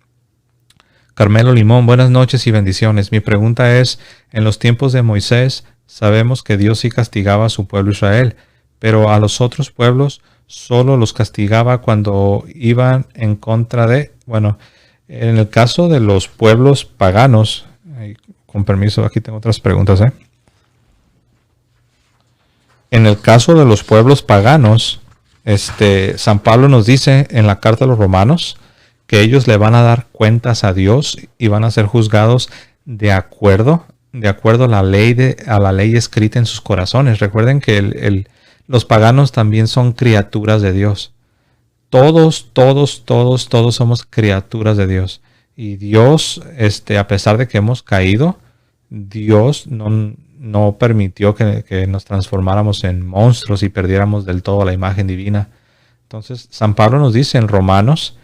Carmelo Limón, buenas noches y bendiciones. Mi pregunta es, en los tiempos de Moisés sabemos que Dios sí castigaba a su pueblo Israel, pero a los otros pueblos solo los castigaba cuando iban en contra de, en el caso de los pueblos paganos, con permiso, aquí tengo otras preguntas, En el caso de los pueblos paganos, San Pablo nos dice en la carta a los romanos que ellos le van a dar cuentas a Dios y van a ser juzgados de acuerdo a la ley escrita en sus corazones. Recuerden que los paganos también son criaturas de Dios. Todos somos criaturas de Dios. Y Dios, a pesar de que hemos caído, Dios no permitió que nos transformáramos en monstruos y perdiéramos del todo la imagen divina. Entonces, San Pablo nos dice en Romanos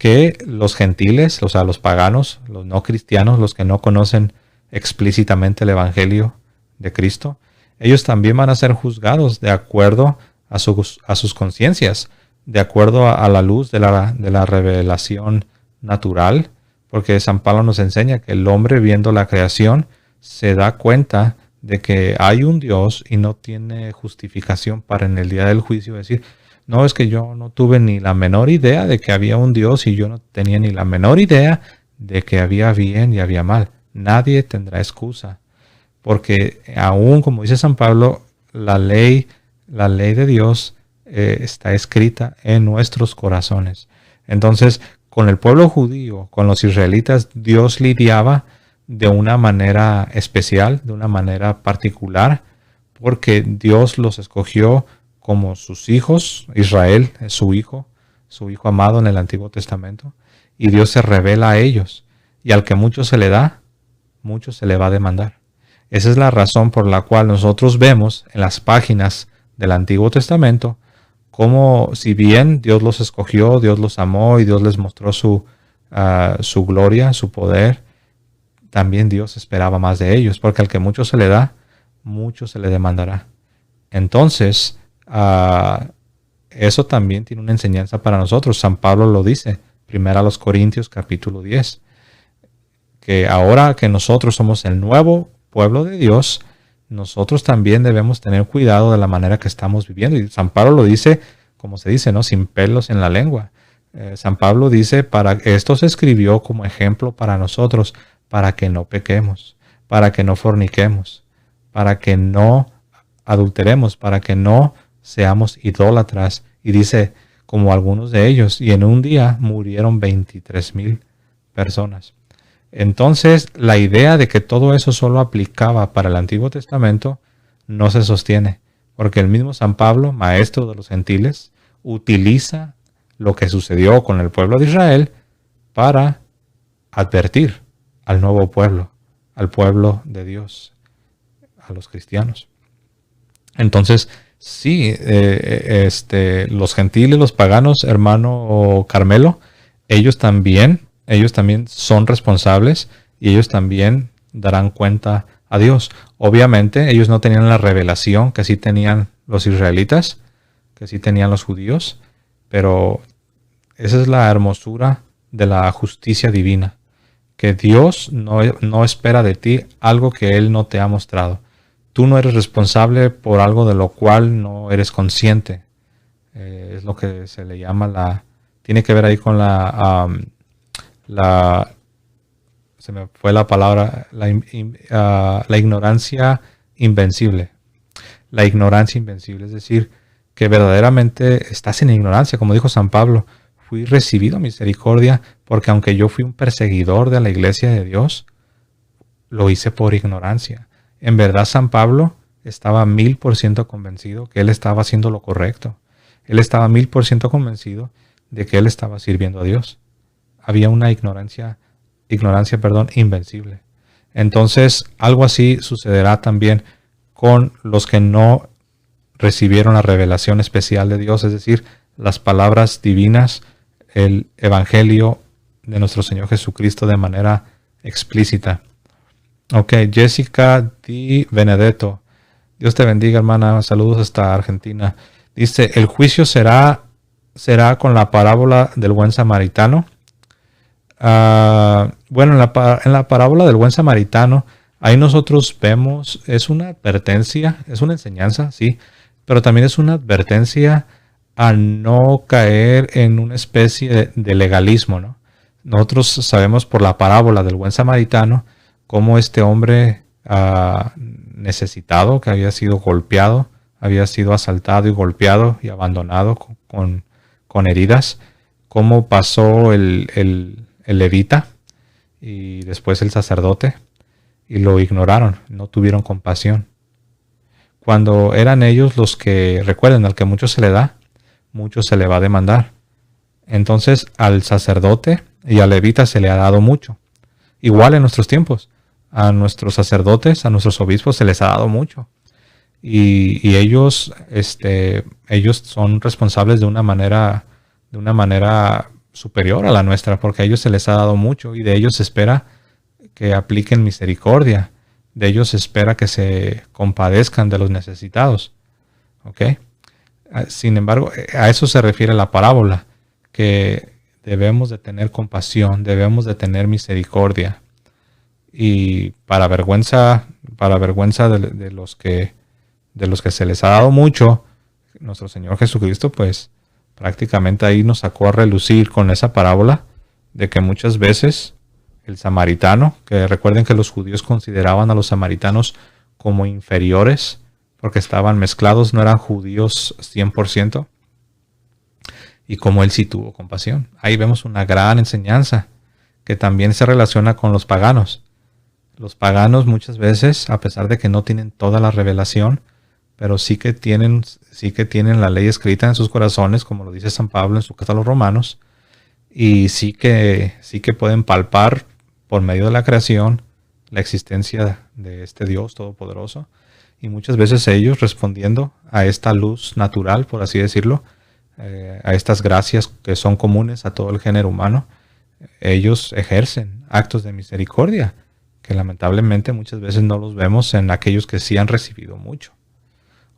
que los gentiles, o sea, los paganos, los no cristianos, los que no conocen explícitamente el Evangelio de Cristo, ellos también van a ser juzgados de acuerdo a sus conciencias, de acuerdo a la luz de la revelación natural, porque San Pablo nos enseña que el hombre, viendo la creación, se da cuenta de que hay un Dios y no tiene justificación para en el día del juicio decir, no, es que yo no tuve ni la menor idea de que había un Dios y yo no tenía ni la menor idea de que había bien y había mal. Nadie tendrá excusa, porque aún, como dice San Pablo, la ley de Dios está escrita en nuestros corazones. Entonces, con el pueblo judío, con los israelitas, Dios lidiaba de una manera especial, de una manera particular, porque Dios los escogió como sus hijos. Israel es su hijo amado en el Antiguo Testamento, y Dios se revela a ellos, y al que mucho se le da, mucho se le va a demandar. Esa es la razón por la cual nosotros vemos en las páginas del Antiguo Testamento como, si bien Dios los escogió, Dios los amó y Dios les mostró su gloria, su poder, también Dios esperaba más de ellos, porque al que mucho se le da, mucho se le demandará. Entonces, eso también tiene una enseñanza para nosotros. San Pablo lo dice, 1 Corintios capítulo 10, que ahora que nosotros somos el nuevo pueblo de Dios, nosotros también debemos tener cuidado de la manera que estamos viviendo. Y San Pablo lo dice, como se dice, ¿no? Sin pelos en la lengua. San Pablo dice, esto se escribió como ejemplo para nosotros, para que no pequemos, para que no forniquemos, para que no adulteremos, para que no seamos idólatras. Y dice, como algunos de ellos, y en un día murieron 23,000 personas. Entonces, la idea de que todo eso solo aplicaba para el Antiguo Testamento no se sostiene, porque el mismo San Pablo, maestro de los gentiles, utiliza lo que sucedió con el pueblo de Israel para advertir al nuevo pueblo, al pueblo de Dios, a los cristianos. Entonces, sí, los gentiles, los paganos, hermano Carmelo, ellos también son responsables y ellos también darán cuenta a Dios. Obviamente, ellos no tenían la revelación que sí tenían los israelitas, que sí tenían los judíos, pero esa es la hermosura de la justicia divina, que Dios no espera de ti algo que Él no te ha mostrado. Tú no eres responsable por algo de lo cual no eres consciente. Es lo que se le llama tiene que ver ahí con se me fue la palabra, la ignorancia invencible. La ignorancia invencible, es decir, que verdaderamente estás en ignorancia, como dijo San Pablo, fui recibido misericordia porque aunque yo fui un perseguidor de la iglesia de Dios, lo hice por ignorancia. En verdad, San Pablo estaba 1000% convencido que él estaba haciendo lo correcto. Él estaba 1000% convencido de que él estaba sirviendo a Dios. Había una ignorancia, invencible. Entonces, algo así sucederá también con los que no recibieron la revelación especial de Dios, es decir, las palabras divinas, el Evangelio de nuestro Señor Jesucristo de manera explícita. Ok, Jessica Di Benedetto. Dios te bendiga, hermana. Saludos hasta Argentina. Dice, el juicio será con la parábola del buen samaritano. Bueno, en la parábola del buen samaritano, ahí nosotros vemos, es una advertencia, es una enseñanza, sí, pero también es una advertencia a no caer en una especie de legalismo, ¿no? Nosotros sabemos por la parábola del buen samaritano cómo este hombre necesitado, que había sido golpeado, había sido asaltado y golpeado y abandonado con heridas, cómo pasó el levita y después el sacerdote y lo ignoraron, no tuvieron compasión. Cuando eran ellos los que, recuerden, al que mucho se le da, mucho se le va a demandar. Entonces al sacerdote y al levita se le ha dado mucho. Igual en nuestros tiempos, a nuestros sacerdotes, a nuestros obispos se les ha dado mucho. Y ellos son responsables de una manera superior a la nuestra, porque a ellos se les ha dado mucho y de ellos se espera que apliquen misericordia. De ellos se espera que se compadezcan de los necesitados. ¿Ok? Sin embargo, a eso se refiere la parábola, que debemos de tener compasión, debemos de tener misericordia. Y para vergüenza de los que se les ha dado mucho, nuestro Señor Jesucristo, pues prácticamente ahí nos sacó a relucir con esa parábola de que muchas veces el samaritano, que recuerden que los judíos consideraban a los samaritanos como inferiores porque estaban mezclados, no eran judíos 100%, y como él sí tuvo compasión. Ahí vemos una gran enseñanza que también se relaciona con los paganos. Los paganos muchas veces, a pesar de que no tienen toda la revelación, pero sí que tienen la ley escrita en sus corazones, como lo dice San Pablo en su carta a los Romanos, y sí que pueden palpar por medio de la creación la existencia de este Dios todopoderoso, y muchas veces ellos, respondiendo a esta luz natural, por así decirlo, a estas gracias que son comunes a todo el género humano, ellos ejercen actos de misericordia que lamentablemente muchas veces no los vemos en aquellos que sí han recibido mucho.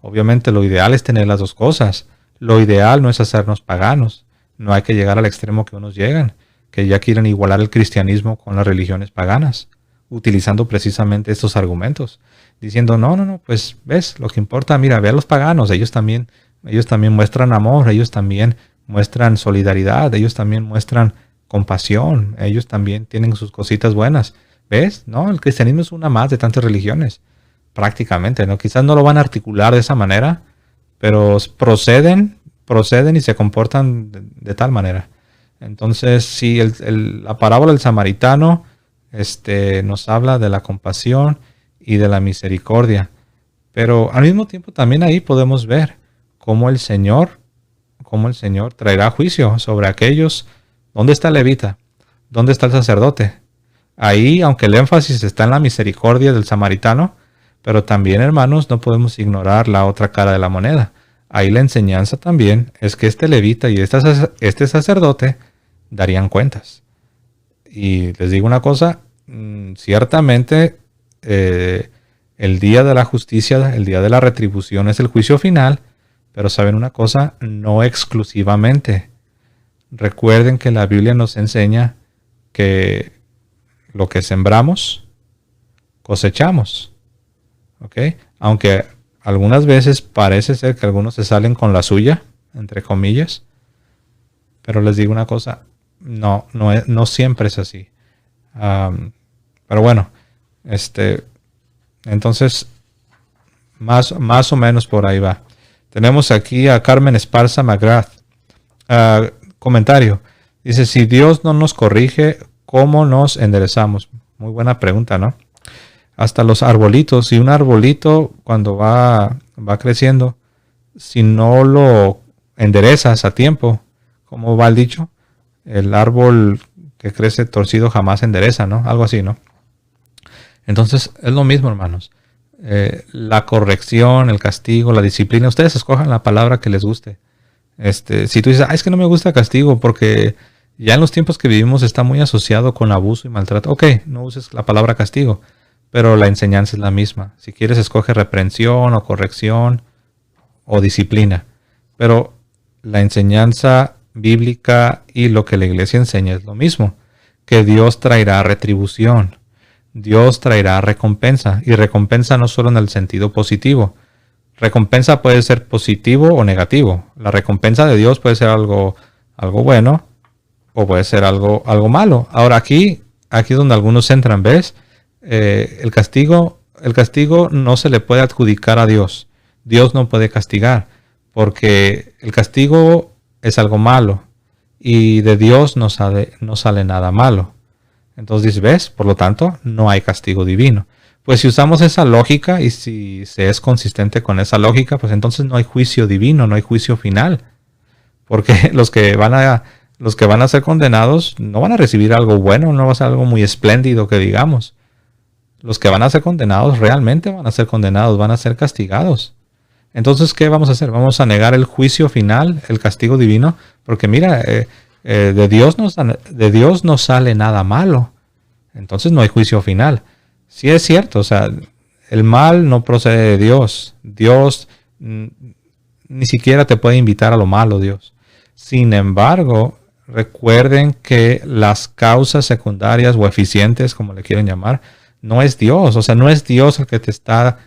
Obviamente lo ideal es tener las dos cosas. Lo ideal no es hacernos paganos. No hay que llegar al extremo que unos llegan, que ya quieren igualar el cristianismo con las religiones paganas, utilizando precisamente estos argumentos, diciendo, no, pues ves, lo que importa, mira, ve a los paganos, ellos también muestran amor, ellos también muestran solidaridad, ellos también muestran compasión, ellos también tienen sus cositas buenas. ¿Ves? No, el cristianismo es una más de tantas religiones, prácticamente, ¿no? Quizás no lo van a articular de esa manera, pero proceden y se comportan de tal manera. Entonces, sí, la parábola del samaritano nos habla de la compasión y de la misericordia, pero al mismo tiempo también ahí podemos ver cómo el Señor traerá juicio sobre aquellos. ¿Dónde está el levita? ¿Dónde está el sacerdote? Ahí, aunque el énfasis está en la misericordia del samaritano, pero también, hermanos, no podemos ignorar la otra cara de la moneda. Ahí la enseñanza también es que este levita y este sacerdote darían cuentas. Y les digo una cosa, ciertamente el día de la justicia, el día de la retribución es el juicio final, pero saben una cosa, no exclusivamente. Recuerden que la Biblia nos enseña que lo que sembramos, cosechamos. ¿Ok? Aunque algunas veces parece ser que algunos se salen con la suya, entre comillas. Pero les digo una cosa, no siempre es así. Pero bueno, entonces, más o menos por ahí va. Tenemos aquí a Carmen Esparza McGrath. Comentario. Dice, si Dios no nos corrige, ¿cómo nos enderezamos? Muy buena pregunta, ¿no? Hasta los arbolitos. Si un arbolito cuando va creciendo, si no lo enderezas a tiempo, ¿cómo va el dicho? El árbol que crece torcido jamás se endereza, ¿no? Algo así, ¿no? Entonces es lo mismo, hermanos. La corrección, el castigo, la disciplina. Ustedes escojan la palabra que les guste. Si tú dices, es que no me gusta castigo porque ya en los tiempos que vivimos está muy asociado con abuso y maltrato. Ok, no uses la palabra castigo, pero la enseñanza es la misma. Si quieres, escoge reprensión o corrección o disciplina. Pero la enseñanza bíblica y lo que la iglesia enseña es lo mismo, que Dios traerá retribución, Dios traerá recompensa, y recompensa no solo en el sentido positivo. Recompensa puede ser positivo o negativo. La recompensa de Dios puede ser algo bueno, o puede ser algo malo. Ahora aquí es donde algunos entran, ¿ves? El castigo no se le puede adjudicar a Dios. Dios no puede castigar, porque el castigo es algo malo, y de Dios no sale nada malo. Entonces dices, ¿ves? Por lo tanto, no hay castigo divino. Pues si usamos esa lógica, y si se es consistente con esa lógica, pues entonces no hay juicio divino, no hay juicio final. Porque los que van a ser condenados no van a recibir algo bueno, no va a ser algo muy espléndido que digamos. Los que van a ser condenados realmente van a ser condenados, van a ser castigados. Entonces, ¿qué vamos a hacer? Vamos a negar el juicio final, el castigo divino, porque mira, de Dios no sale nada malo. Entonces no hay juicio final. Sí es cierto, o sea, el mal no procede de Dios. Dios ni siquiera te puede invitar a lo malo, Dios. Sin embargo, recuerden que las causas secundarias o eficientes, como le quieren llamar, no es Dios. O sea, no es Dios el que te está,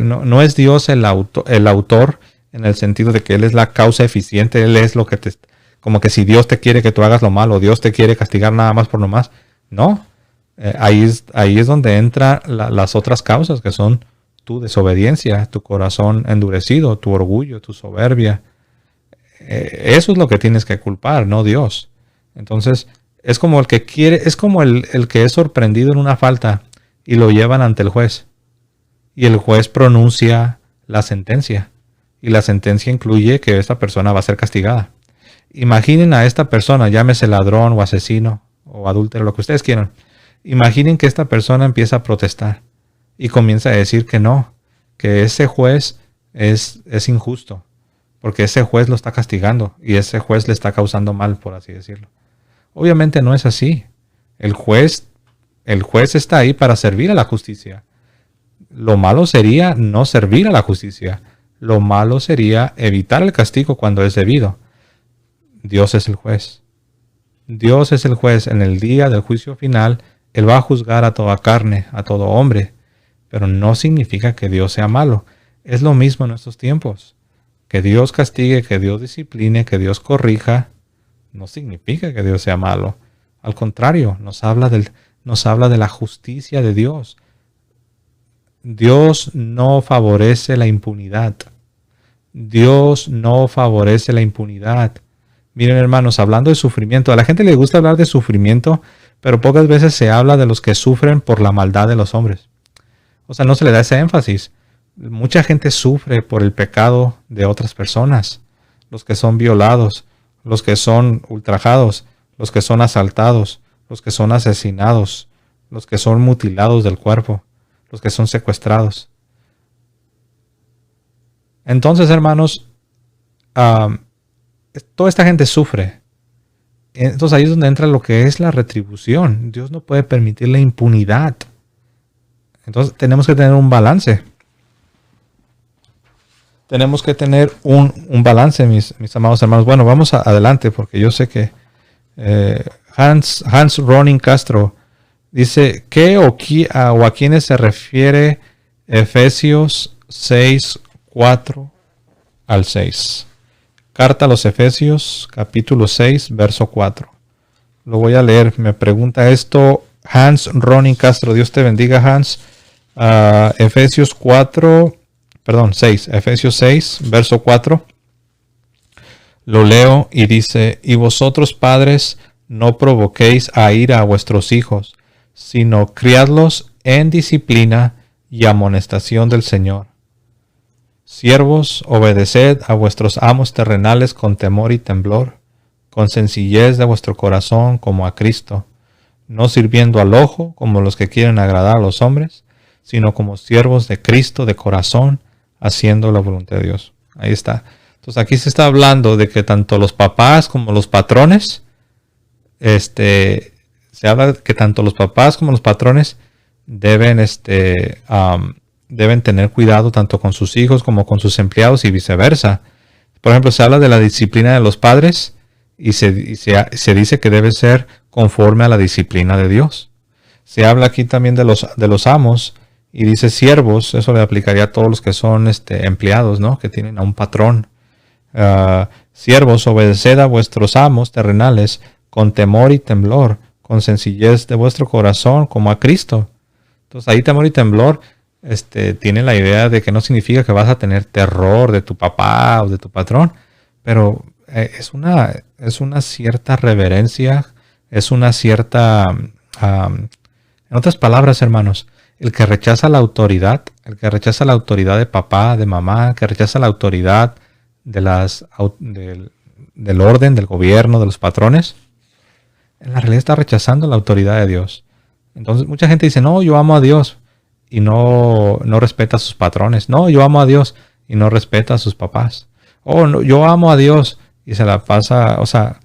no es Dios el autor, en el sentido de que Él es la causa eficiente. Él es lo que te, como que si Dios te quiere que tú hagas lo malo, Dios te quiere castigar nada más por lo más. No. Ahí es donde entran las otras causas, que son tu desobediencia, tu corazón endurecido, tu orgullo, tu soberbia. Eso es lo que tienes que culpar, no Dios. Entonces, es como el que quiere, es como el que es sorprendido en una falta y lo llevan ante el juez. Y el juez pronuncia la sentencia. Y la sentencia incluye que esta persona va a ser castigada. Imaginen a esta persona, llámese ladrón o asesino o adúltero, lo que ustedes quieran. Imaginen que esta persona empieza a protestar y comienza a decir que no, que ese juez es injusto, porque ese juez lo está castigando y ese juez le está causando mal, por así decirlo. Obviamente no es así. El juez está ahí para servir a la justicia. Lo malo sería no servir a la justicia. Lo malo sería evitar el castigo cuando es debido. Dios es el juez. Dios es el juez. En el día del juicio final, Él va a juzgar a toda carne, a todo hombre. Pero no significa que Dios sea malo. Es lo mismo en estos tiempos. Que Dios castigue, que Dios discipline, que Dios corrija, no significa que Dios sea malo. Al contrario, nos habla de la justicia de Dios. Dios no favorece la impunidad. Dios no favorece la impunidad. Miren, hermanos, hablando de sufrimiento, a la gente le gusta hablar de sufrimiento, pero pocas veces se habla de los que sufren por la maldad de los hombres. O sea, no se le da ese énfasis. Mucha gente sufre por el pecado de otras personas. Los que son violados, los que son ultrajados, los que son asaltados, los que son asesinados, los que son mutilados del cuerpo, los que son secuestrados. Entonces, hermanos, toda esta gente sufre. Entonces ahí es donde entra lo que es la retribución. Dios no puede permitir la impunidad. Entonces tenemos que tener un balance. Tenemos que tener un balance, mis amados hermanos. Bueno, vamos adelante porque yo sé que Hans Ronin Castro dice, ¿qué o a quiénes se refiere Efesios 6, 4 al 6? Carta a los Efesios, capítulo 6, verso 4. Lo voy a leer. Me pregunta esto Hans Ronin Castro. Dios te bendiga, Hans. Efesios 6, verso 4. Lo leo y dice, y vosotros padres no provoquéis a ira a vuestros hijos, sino criadlos en disciplina y amonestación del Señor. Siervos, obedeced a vuestros amos terrenales con temor y temblor, con sencillez de vuestro corazón como a Cristo, no sirviendo al ojo como los que quieren agradar a los hombres, sino como siervos de Cristo de corazón, haciendo la voluntad de Dios. Ahí está. Entonces aquí se está hablando de que tanto los papás como los patrones, se habla de que tanto los papás como los patrones deben tener cuidado tanto con sus hijos como con sus empleados y viceversa. Por ejemplo, se habla de la disciplina de los padres y se dice que debe ser conforme a la disciplina de Dios. Se habla aquí también de los amos y dice siervos, eso le aplicaría a todos los que son empleados, ¿no? Que tienen a un patrón. Siervos, obedeced a vuestros amos terrenales con temor y temblor, con sencillez de vuestro corazón como a Cristo. Entonces ahí temor y temblor tiene la idea de que no significa que vas a tener terror de tu papá o de tu patrón, pero es una cierta reverencia, es una cierta, en otras palabras, hermanos, el que rechaza la autoridad, de papá, de mamá, que rechaza la autoridad del orden, del gobierno, de los patrones, en la realidad está rechazando la autoridad de Dios. Entonces mucha gente dice, no, yo amo a Dios, y no respeta a sus patrones. No, yo amo a Dios y no respeta a sus papás. Oh, no, yo amo a Dios y se la pasa, o sea,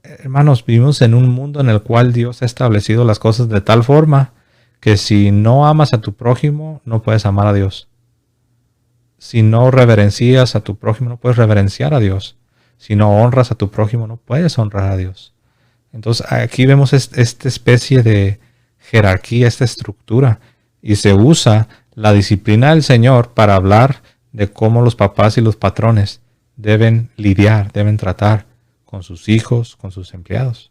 Hermanos, vivimos en un mundo en el cual Dios ha establecido las cosas de tal forma que si no amas a tu prójimo, no puedes amar a Dios. Si no reverencias a tu prójimo, no puedes reverenciar a Dios. Si no honras a tu prójimo, no puedes honrar a Dios. Entonces aquí vemos esta especie de jerarquía, esta estructura, y se usa la disciplina del Señor para hablar de cómo los papás y los patrones deben lidiar, deben tratar con sus hijos, con sus empleados.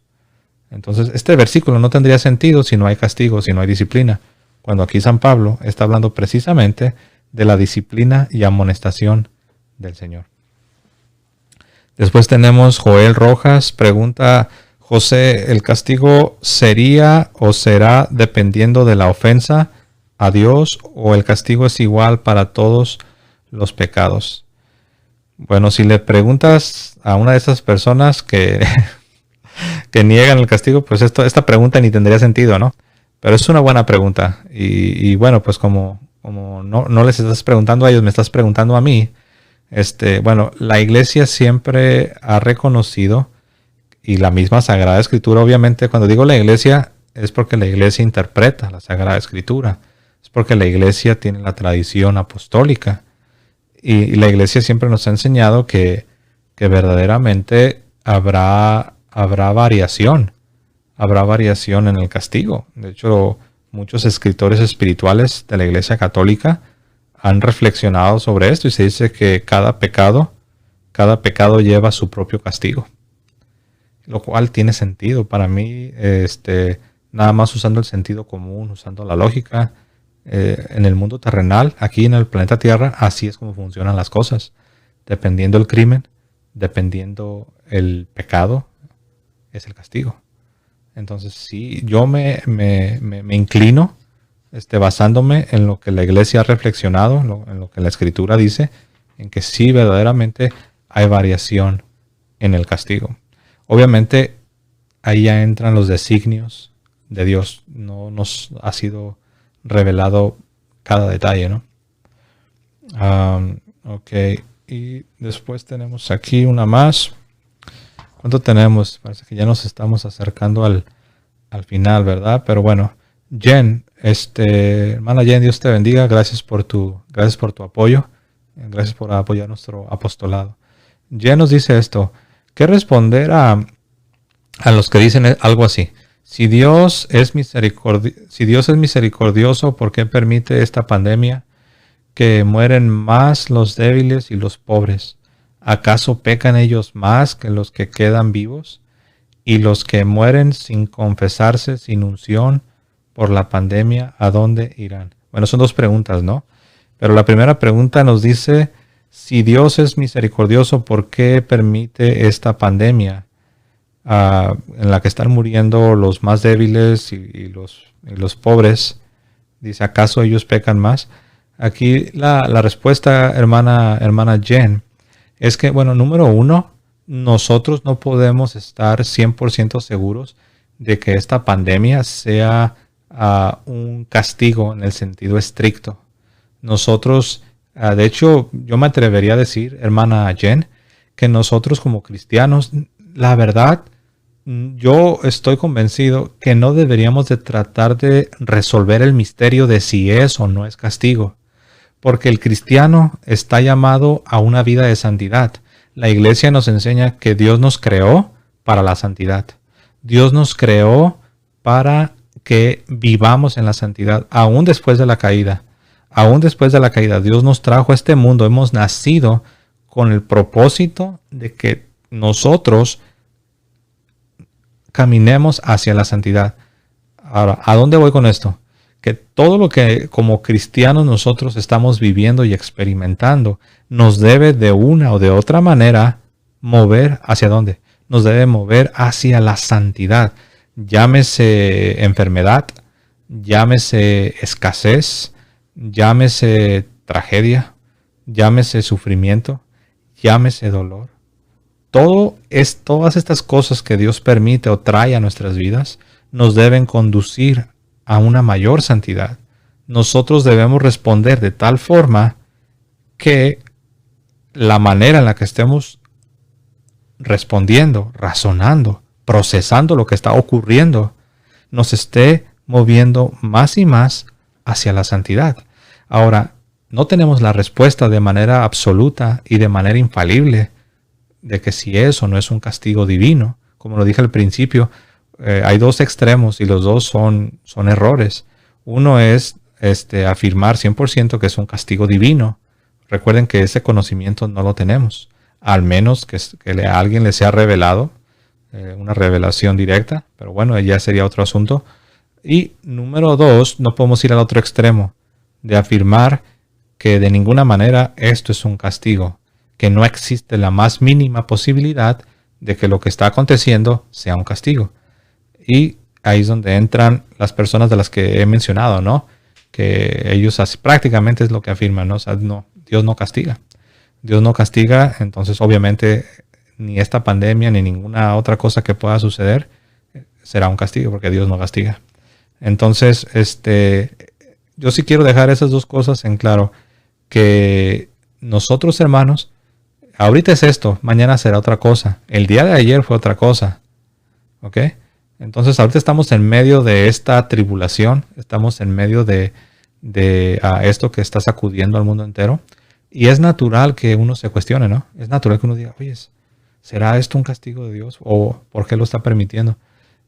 Entonces este versículo no tendría sentido si no hay castigo, si no hay disciplina, cuando aquí San Pablo está hablando precisamente de la disciplina y amonestación del Señor. Después tenemos Joel Rojas, pregunta: José, ¿el castigo sería o será dependiendo de la ofensa a Dios, o el castigo es igual para todos los pecados? Bueno, si le preguntas a una de esas personas que, que niegan el castigo, pues esta pregunta ni tendría sentido, ¿no? Pero es una buena pregunta. Y bueno, pues como no les estás preguntando a ellos, me estás preguntando a mí. Bueno, la iglesia siempre ha reconocido, y la misma Sagrada Escritura, obviamente, cuando digo la iglesia, es porque la iglesia interpreta la Sagrada Escritura. Es porque la iglesia tiene la tradición apostólica. Y la iglesia siempre nos ha enseñado que verdaderamente habrá variación. Habrá variación en el castigo. De hecho, muchos escritores espirituales de la iglesia católica han reflexionado sobre esto, y se dice que cada pecado lleva su propio castigo. Lo cual tiene sentido para mí, nada más usando el sentido común, usando la lógica. En el mundo terrenal, aquí en el planeta Tierra, así es como funcionan las cosas. Dependiendo el crimen, dependiendo el pecado, es el castigo. Entonces, sí, yo me inclino, basándome en lo que la iglesia ha reflexionado, en lo que la Escritura dice, en que sí, verdaderamente hay variación en el castigo. Obviamente, ahí ya entran los designios de Dios. No nos ha sido revelado cada detalle, ¿no? Ok, y después tenemos aquí una más. ¿Cuánto tenemos? Parece que ya nos estamos acercando al final, ¿verdad? Pero bueno, Jen, hermana Jen, Dios te bendiga. Gracias por tu apoyo. Gracias por apoyar nuestro apostolado. Jen nos dice esto: ¿qué responder a los que dicen algo así? Si Dios es misericordioso, ¿por qué permite esta pandemia? Que mueren más los débiles y los pobres. ¿Acaso pecan ellos más que los que quedan vivos? Y los que mueren sin confesarse, sin unción por la pandemia, ¿a dónde irán? Bueno, son dos preguntas, ¿no? Pero la primera pregunta nos dice: si Dios es misericordioso, ¿por qué permite esta pandemia en la que están muriendo los más débiles y los pobres? Dice: ¿acaso ellos pecan más? Aquí la respuesta, hermana Jen, es que, bueno, número uno, nosotros no podemos estar 100% seguros de que esta pandemia sea un castigo en el sentido estricto. Nosotros, de hecho, yo me atrevería a decir, hermana Jen, que nosotros como cristianos, la verdad, yo estoy convencido que no deberíamos de tratar de resolver el misterio de si es o no es castigo, porque el cristiano está llamado a una vida de santidad. La iglesia nos enseña que Dios nos creó para la santidad. Dios nos creó para que vivamos en la santidad, aún después de la caída. Aún después de la caída, Dios nos trajo a este mundo. Hemos nacido con el propósito de que nosotros caminemos hacia la santidad. Ahora, ¿a dónde voy con esto? Que todo lo que como cristianos nosotros estamos viviendo y experimentando nos debe de una o de otra manera mover ¿hacia dónde? Nos debe mover hacia la santidad. Llámese enfermedad, llámese escasez, llámese tragedia, llámese sufrimiento, llámese dolor. Todas estas cosas que Dios permite o trae a nuestras vidas nos deben conducir a una mayor santidad. Nosotros debemos responder de tal forma que la manera en la que estemos respondiendo, razonando, procesando lo que está ocurriendo, nos esté moviendo más y más hacia la santidad. Ahora, no tenemos la respuesta de manera absoluta y de manera infalible de que si es o no es un castigo divino. Como lo dije al principio, hay dos extremos y los dos son errores. Uno es afirmar 100% que es un castigo divino. Recuerden que ese conocimiento no lo tenemos, al menos que a alguien le sea revelado, una revelación directa, pero bueno, ya sería otro asunto. Y número dos, no podemos ir al otro extremo de afirmar que de ninguna manera esto es un castigo, que no existe la más mínima posibilidad de que lo que está aconteciendo sea un castigo. Y ahí es donde entran las personas de las que he mencionado, ¿no? Que ellos prácticamente es lo que afirman, ¿no? O sea, no, Dios no castiga. Dios no castiga, entonces obviamente ni esta pandemia ni ninguna otra cosa que pueda suceder será un castigo, porque Dios no castiga. Entonces, yo sí quiero dejar esas dos cosas en claro, que nosotros, hermanos, ahorita es esto, mañana será otra cosa. El día de ayer fue otra cosa. ¿Ok? Entonces ahorita estamos en medio de esta tribulación, estamos en medio de esto que está sacudiendo al mundo entero. Y es natural que uno se cuestione, ¿no? Es natural que uno diga, oye, ¿será esto un castigo de Dios? ¿O por qué lo está permitiendo?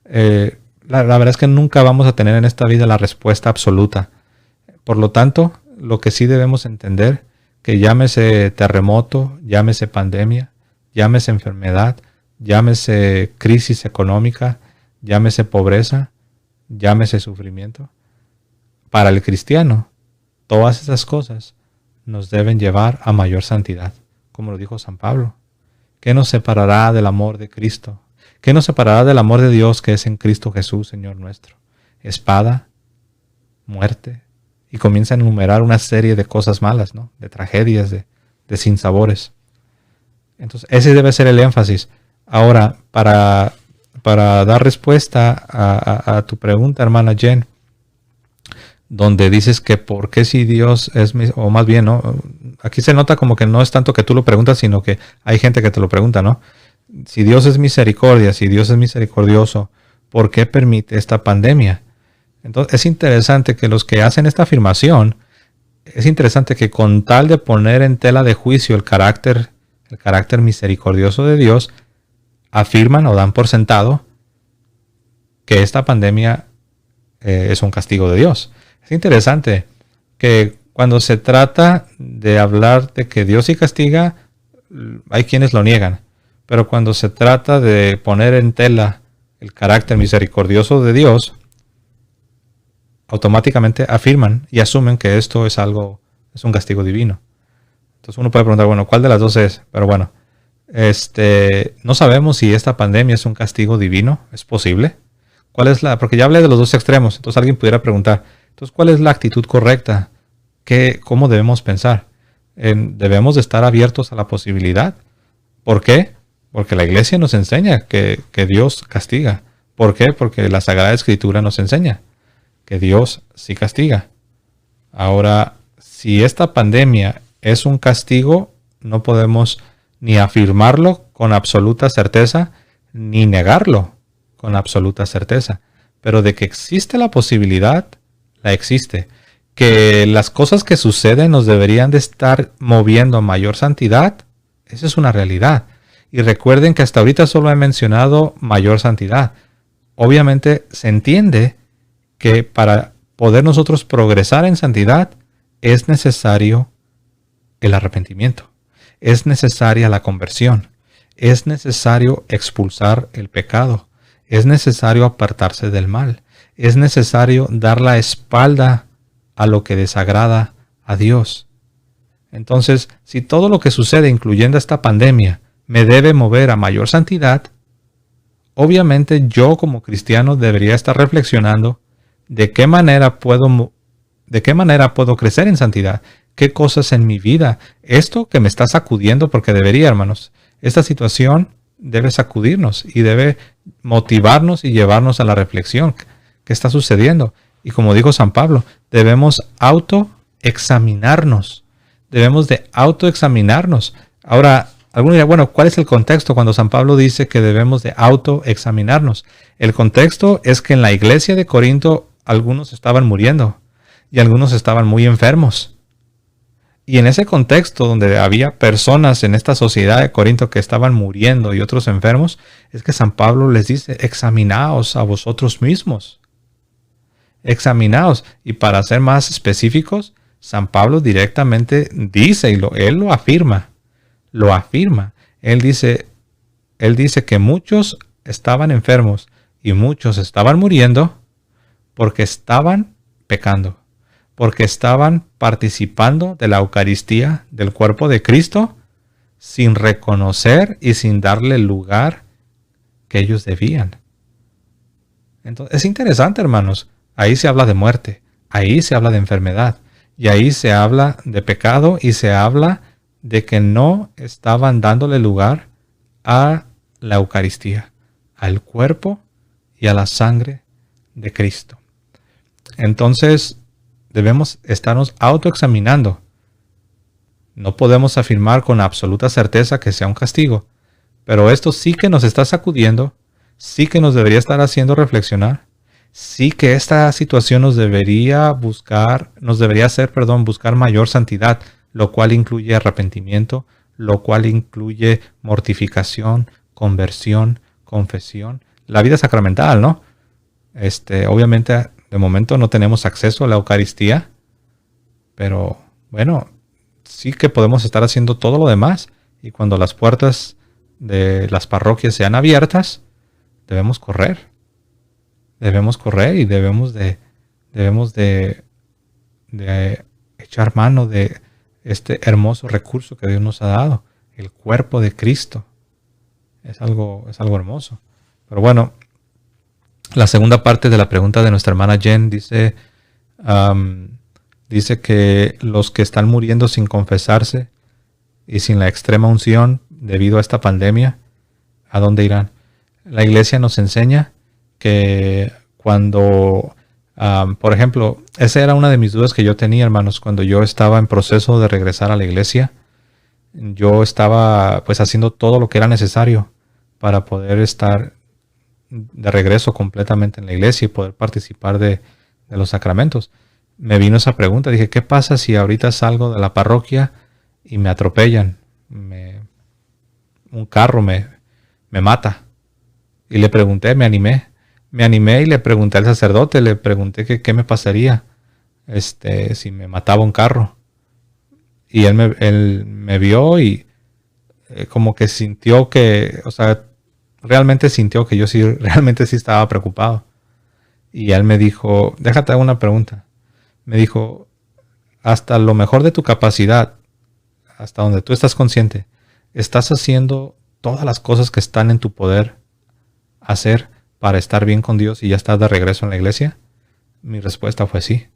La verdad es que nunca vamos a tener en esta vida la respuesta absoluta. Por lo tanto, lo que sí debemos entender, que llámese terremoto, llámese pandemia, llámese enfermedad, llámese crisis económica, llámese pobreza, llámese sufrimiento. Para el cristiano, todas esas cosas nos deben llevar a mayor santidad, como lo dijo San Pablo. ¿Qué nos separará del amor de Cristo? ¿Qué nos separará del amor de Dios que es en Cristo Jesús, Señor nuestro? Espada, muerte, y comienza a enumerar una serie de cosas malas, ¿no? De tragedias, de sinsabores. Entonces, ese debe ser el énfasis. Ahora, para dar respuesta a tu pregunta, hermana Jen, donde dices que por qué si Dios es, o más bien, ¿no? Aquí se nota como que no es tanto que tú lo preguntas, sino que hay gente que te lo pregunta, ¿no? Si Dios es misericordia, si Dios es misericordioso, ¿por qué permite esta pandemia? Entonces, es interesante que los que hacen esta afirmación, es interesante que con tal de poner en tela de juicio el carácter misericordioso de Dios, afirman o dan por sentado que esta pandemia es un castigo de Dios. Es interesante que cuando se trata de hablar de que Dios sí castiga, hay quienes lo niegan. Pero cuando se trata de poner en tela el carácter misericordioso de Dios, automáticamente afirman y asumen que esto es un castigo divino. Entonces uno puede preguntar, bueno, ¿cuál de las dos es? Pero bueno, no sabemos si esta pandemia es un castigo divino. ¿Es posible? Porque ya hablé de los dos extremos. Entonces alguien pudiera preguntar, entonces, ¿cuál es la actitud correcta? ¿Cómo debemos pensar? ¿Debemos de estar abiertos a la posibilidad? ¿Por qué? Porque la iglesia nos enseña que Dios castiga. ¿Por qué? Porque la Sagrada Escritura nos enseña que Dios sí castiga. Ahora, si esta pandemia es un castigo, no podemos ni afirmarlo con absoluta certeza, ni negarlo con absoluta certeza. Pero de que existe la posibilidad, la existe. Que las cosas que suceden nos deberían de estar moviendo a mayor santidad, esa es una realidad. Y recuerden que hasta ahorita solo he mencionado mayor santidad. Obviamente se entiende que para poder nosotros progresar en santidad es necesario el arrepentimiento, es necesaria la conversión, es necesario expulsar el pecado, es necesario apartarse del mal, es necesario dar la espalda a lo que desagrada a Dios. Entonces, si todo lo que sucede, incluyendo esta pandemia, me debe mover a mayor santidad, obviamente yo como cristiano debería estar reflexionando de qué manera puedo crecer en santidad, qué cosas en mi vida, esto que me está sacudiendo, porque debería, hermanos, esta situación debe sacudirnos y debe motivarnos y llevarnos a la reflexión. ¿Qué está sucediendo? Y como dijo San Pablo, debemos autoexaminarnos. Debemos de autoexaminarnos. Ahora, alguno dirá, bueno, ¿cuál es el contexto cuando San Pablo dice que debemos de autoexaminarnos? El contexto es que en la iglesia de Corinto algunos estaban muriendo y algunos estaban muy enfermos. Y en ese contexto donde había personas en esta sociedad de Corinto que estaban muriendo y otros enfermos, es que San Pablo les dice, examinaos a vosotros mismos. Examinaos. Y para ser más específicos, San Pablo directamente dice, y él lo afirma. Lo afirma. Él dice que muchos estaban enfermos y muchos estaban muriendo porque estaban pecando. Porque estaban participando de la Eucaristía del cuerpo de Cristo sin reconocer y sin darle el lugar que ellos debían. Entonces, es interesante, hermanos. Ahí se habla de muerte, ahí se habla de enfermedad, y ahí se habla de pecado y se habla de que no estaban dándole lugar a la Eucaristía, al cuerpo y a la sangre de Cristo. Entonces, debemos estarnos autoexaminando. No podemos afirmar con absoluta certeza que sea un castigo, pero esto sí que nos está sacudiendo, sí que nos debería estar haciendo reflexionar, sí que esta situación nos debería hacer buscar mayor santidad, lo cual incluye arrepentimiento, lo cual incluye mortificación, conversión, confesión, la vida sacramental, ¿no? Obviamente, de momento no tenemos acceso a la Eucaristía, pero bueno, sí que podemos estar haciendo todo lo demás. Y cuando las puertas de las parroquias sean abiertas, debemos correr. Debemos correr y debemos de echar mano de este hermoso recurso que Dios nos ha dado, el cuerpo de Cristo. Es algo hermoso. Pero bueno, la segunda parte de la pregunta de nuestra hermana Jen dice que los que están muriendo sin confesarse y sin la extrema unción debido a esta pandemia, ¿a dónde irán? La iglesia nos enseña que cuando, por ejemplo, esa era una de mis dudas que yo tenía, hermanos, cuando yo estaba en proceso de regresar a la iglesia. Yo estaba pues haciendo todo lo que era necesario para poder estar de regreso completamente en la iglesia y poder participar de los sacramentos. Me vino esa pregunta, dije, ¿qué pasa si ahorita salgo de la parroquia y me atropellan? Un carro me mata. Y le pregunté, me animé y le pregunté al sacerdote, le pregunté que qué me pasaría si me mataba un carro. Y él me vio y como que sintió que, o sea, realmente sintió que yo realmente sí estaba preocupado. Y él me dijo, déjate hacer una pregunta. Me dijo, hasta lo mejor de tu capacidad, hasta donde tú estás consciente, ¿estás haciendo todas las cosas que están en tu poder hacer para estar bien con Dios y ya estás de regreso en la iglesia? Mi respuesta fue sí.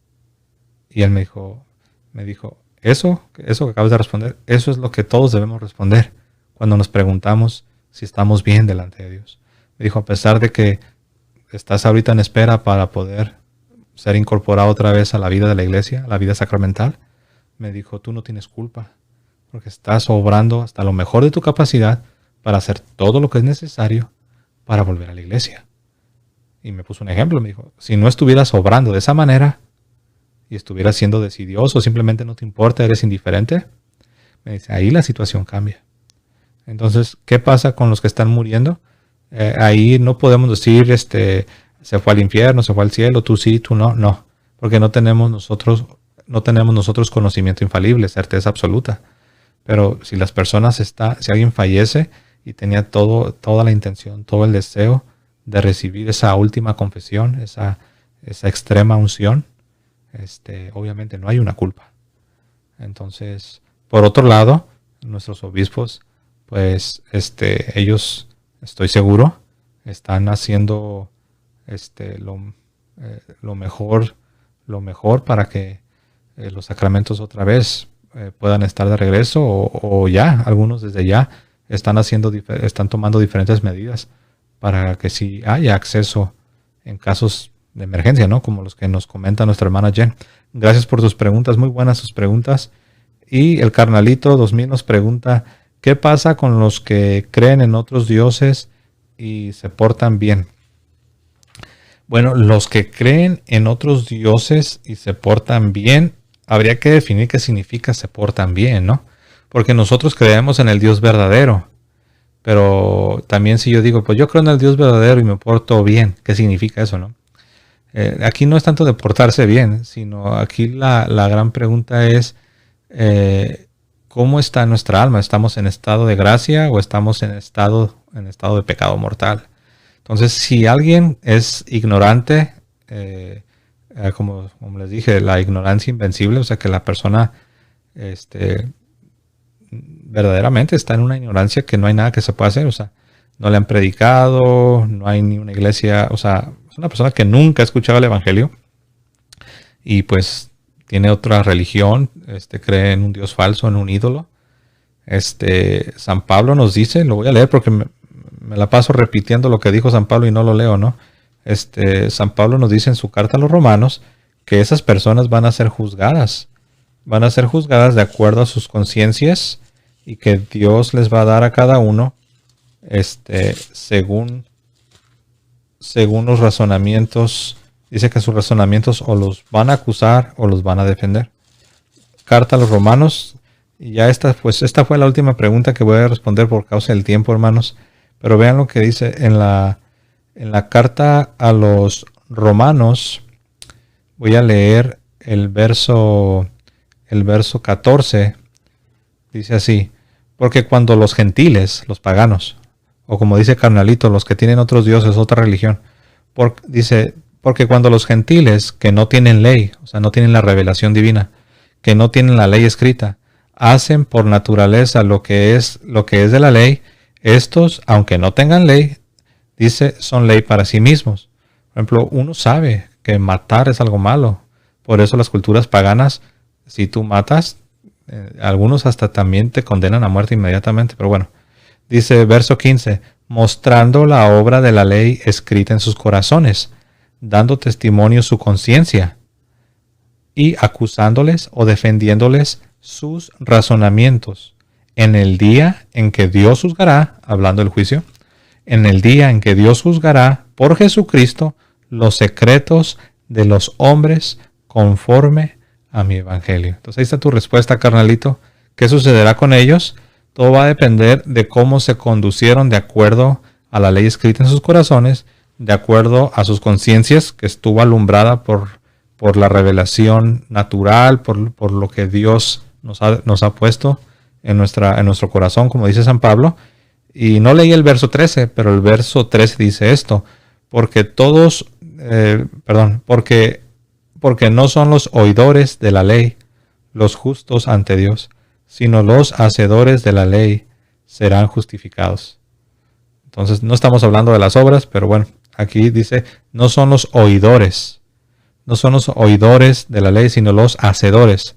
Y él me dijo, eso que acabas de responder, eso es lo que todos debemos responder cuando nos preguntamos si estamos bien delante de Dios. Me dijo, a pesar de que estás ahorita en espera para poder ser incorporado otra vez a la vida de la iglesia, a la vida sacramental, me dijo, tú no tienes culpa, porque estás obrando hasta lo mejor de tu capacidad para hacer todo lo que es necesario para volver a la iglesia. Y me puso un ejemplo, me dijo, si no estuvieras obrando de esa manera y estuvieras siendo decidioso, simplemente no te importa, eres indiferente, me dice, ahí la situación cambia. Entonces, ¿qué pasa con los que están muriendo? Ahí no podemos decir, se fue al infierno, se fue al cielo, tú sí, tú no, porque no tenemos nosotros conocimiento infalible, certeza absoluta. Pero si las personas si alguien fallece y tenía toda la intención, todo el deseo de recibir esa última confesión, esa extrema unción, obviamente no hay una culpa. Entonces, por otro lado, nuestros obispos, pues, ellos, estoy seguro, están haciendo lo mejor para que los sacramentos otra vez puedan estar de regreso o ya, algunos desde ya están tomando diferentes medidas para que sí haya acceso en casos de emergencia, ¿no? Como los que nos comenta nuestra hermana Jen. Gracias por tus preguntas, muy buenas tus preguntas. Y el carnalito 2000 nos pregunta, ¿Qué pasa con los que creen en otros dioses y se portan bien? Bueno, los que creen en otros dioses y se portan bien, habría que definir qué significa se portan bien, ¿no? Porque nosotros creemos en el Dios verdadero. Pero también si yo digo, pues yo creo en el Dios verdadero y me porto bien, ¿qué significa eso, no? Aquí no es tanto de portarse bien, sino aquí la gran pregunta es, ¿cómo está nuestra alma? ¿Estamos en estado de gracia o estamos en estado de pecado mortal? Entonces, si alguien es ignorante, como les dije, la ignorancia invencible, o sea que la persona verdaderamente está en una ignorancia que no hay nada que se pueda hacer, o sea, no le han predicado, no hay ni una iglesia, o sea, es una persona que nunca ha escuchado el evangelio y pues tiene otra religión, cree en un Dios falso, en un ídolo. San Pablo nos dice, lo voy a leer porque me la paso repitiendo lo que dijo San Pablo y no lo leo, ¿no? San Pablo nos dice en su carta a los romanos que esas personas van a ser juzgadas de acuerdo a sus conciencias y que Dios les va a dar a cada uno según los razonamientos. Dice que sus razonamientos o los van a acusar o los van a defender. Carta a los romanos. Y ya esta fue la última pregunta que voy a responder por causa del tiempo, hermanos. Pero vean lo que dice en la carta a los romanos. Voy a leer el verso 14. Dice así: porque cuando los gentiles, los paganos, o como dice Carnalito, los que tienen otros dioses, otra religión, porque cuando los gentiles que no tienen ley, o sea, no tienen la revelación divina, que no tienen la ley escrita, hacen por naturaleza lo que es de la ley, estos, aunque no tengan ley, dice, son ley para sí mismos. Por ejemplo, uno sabe que matar es algo malo. Por eso las culturas paganas, si tú matas, algunos hasta también te condenan a muerte inmediatamente. Pero bueno, dice verso 15, mostrando la obra de la ley escrita en sus corazones, dando testimonio su conciencia y acusándoles o defendiéndoles sus razonamientos en el día en que Dios juzgará, hablando del juicio, en el día en que Dios juzgará por Jesucristo los secretos de los hombres conforme a mi evangelio. Entonces ahí está tu respuesta, carnalito. ¿Qué sucederá con ellos? Todo va a depender de cómo se conducieron de acuerdo a la ley escrita en sus corazones, de acuerdo a sus conciencias, que estuvo alumbrada por la revelación natural, por lo que Dios nos ha puesto en nuestro corazón, como dice San Pablo. Y no leí el verso 13, pero el verso 13 dice esto: porque no son los oidores de la ley los justos ante Dios, sino los hacedores de la ley serán justificados. Entonces no estamos hablando de las obras, pero bueno, aquí dice, no son los oidores de la ley, sino los hacedores.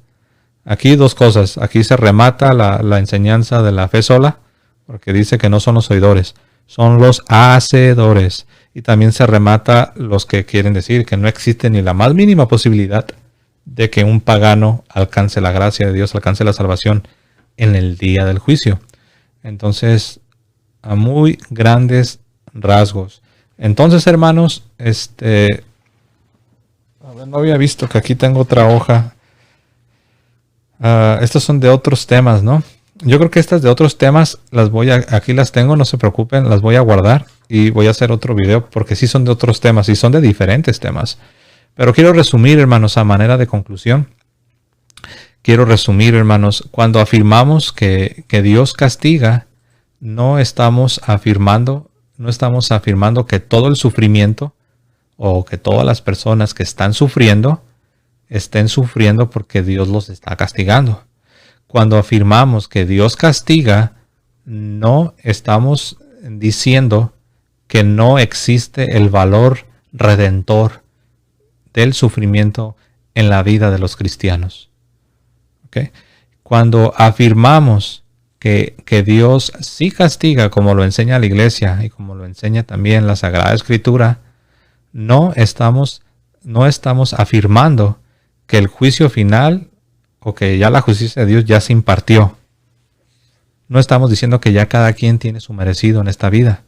Aquí dos cosas, aquí se remata la enseñanza de la fe sola, porque dice que no son los oidores, son los hacedores. Y también se remata los que quieren decir que no existe ni la más mínima posibilidad de que un pagano alcance la gracia de Dios, alcance la salvación en el día del juicio. Entonces, a muy grandes rasgos. Entonces, hermanos, no había visto que aquí tengo otra hoja. Estos son de otros temas, ¿no? Yo creo que estas de otros temas aquí las tengo, no se preocupen, las voy a guardar y voy a hacer otro video porque sí son de otros temas y son de diferentes temas. Pero quiero resumir, hermanos, a manera de conclusión. Cuando afirmamos que Dios castiga, no estamos afirmando que todo el sufrimiento o que todas las personas que estén sufriendo porque Dios los está castigando. Cuando afirmamos que Dios castiga, no estamos diciendo que no existe el valor redentor del sufrimiento en la vida de los cristianos. ¿Okay? Cuando afirmamos que Dios sí castiga, como lo enseña la Iglesia y como lo enseña también la Sagrada Escritura, no estamos afirmando que el juicio final o que ya la justicia de Dios ya se impartió. No estamos diciendo que ya cada quien tiene su merecido en esta vida.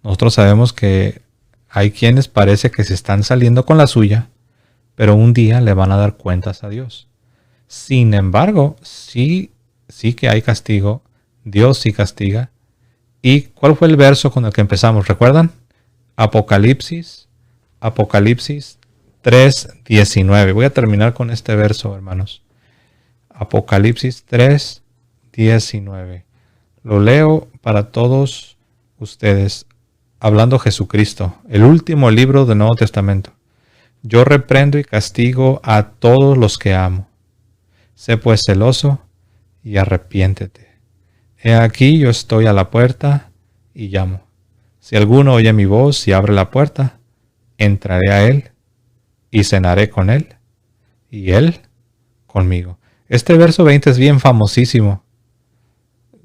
Nosotros sabemos que hay quienes parece que se están saliendo con la suya, pero un día le van a dar cuentas a Dios. Sin embargo, sí que hay castigo. Dios sí castiga. ¿Y cuál fue el verso con el que empezamos? ¿Recuerdan? Apocalipsis 3:19. Voy a terminar con este verso, hermanos. Apocalipsis 3:19. Lo leo para todos ustedes, hablando Jesucristo, el último libro del Nuevo Testamento. Yo reprendo y castigo a todos los que amo. Sé pues celoso y arrepiéntete. He aquí yo estoy a la puerta y llamo. Si alguno oye mi voz y abre la puerta, entraré a él y cenaré con él y él conmigo. Este verso 20 es bien famosísimo.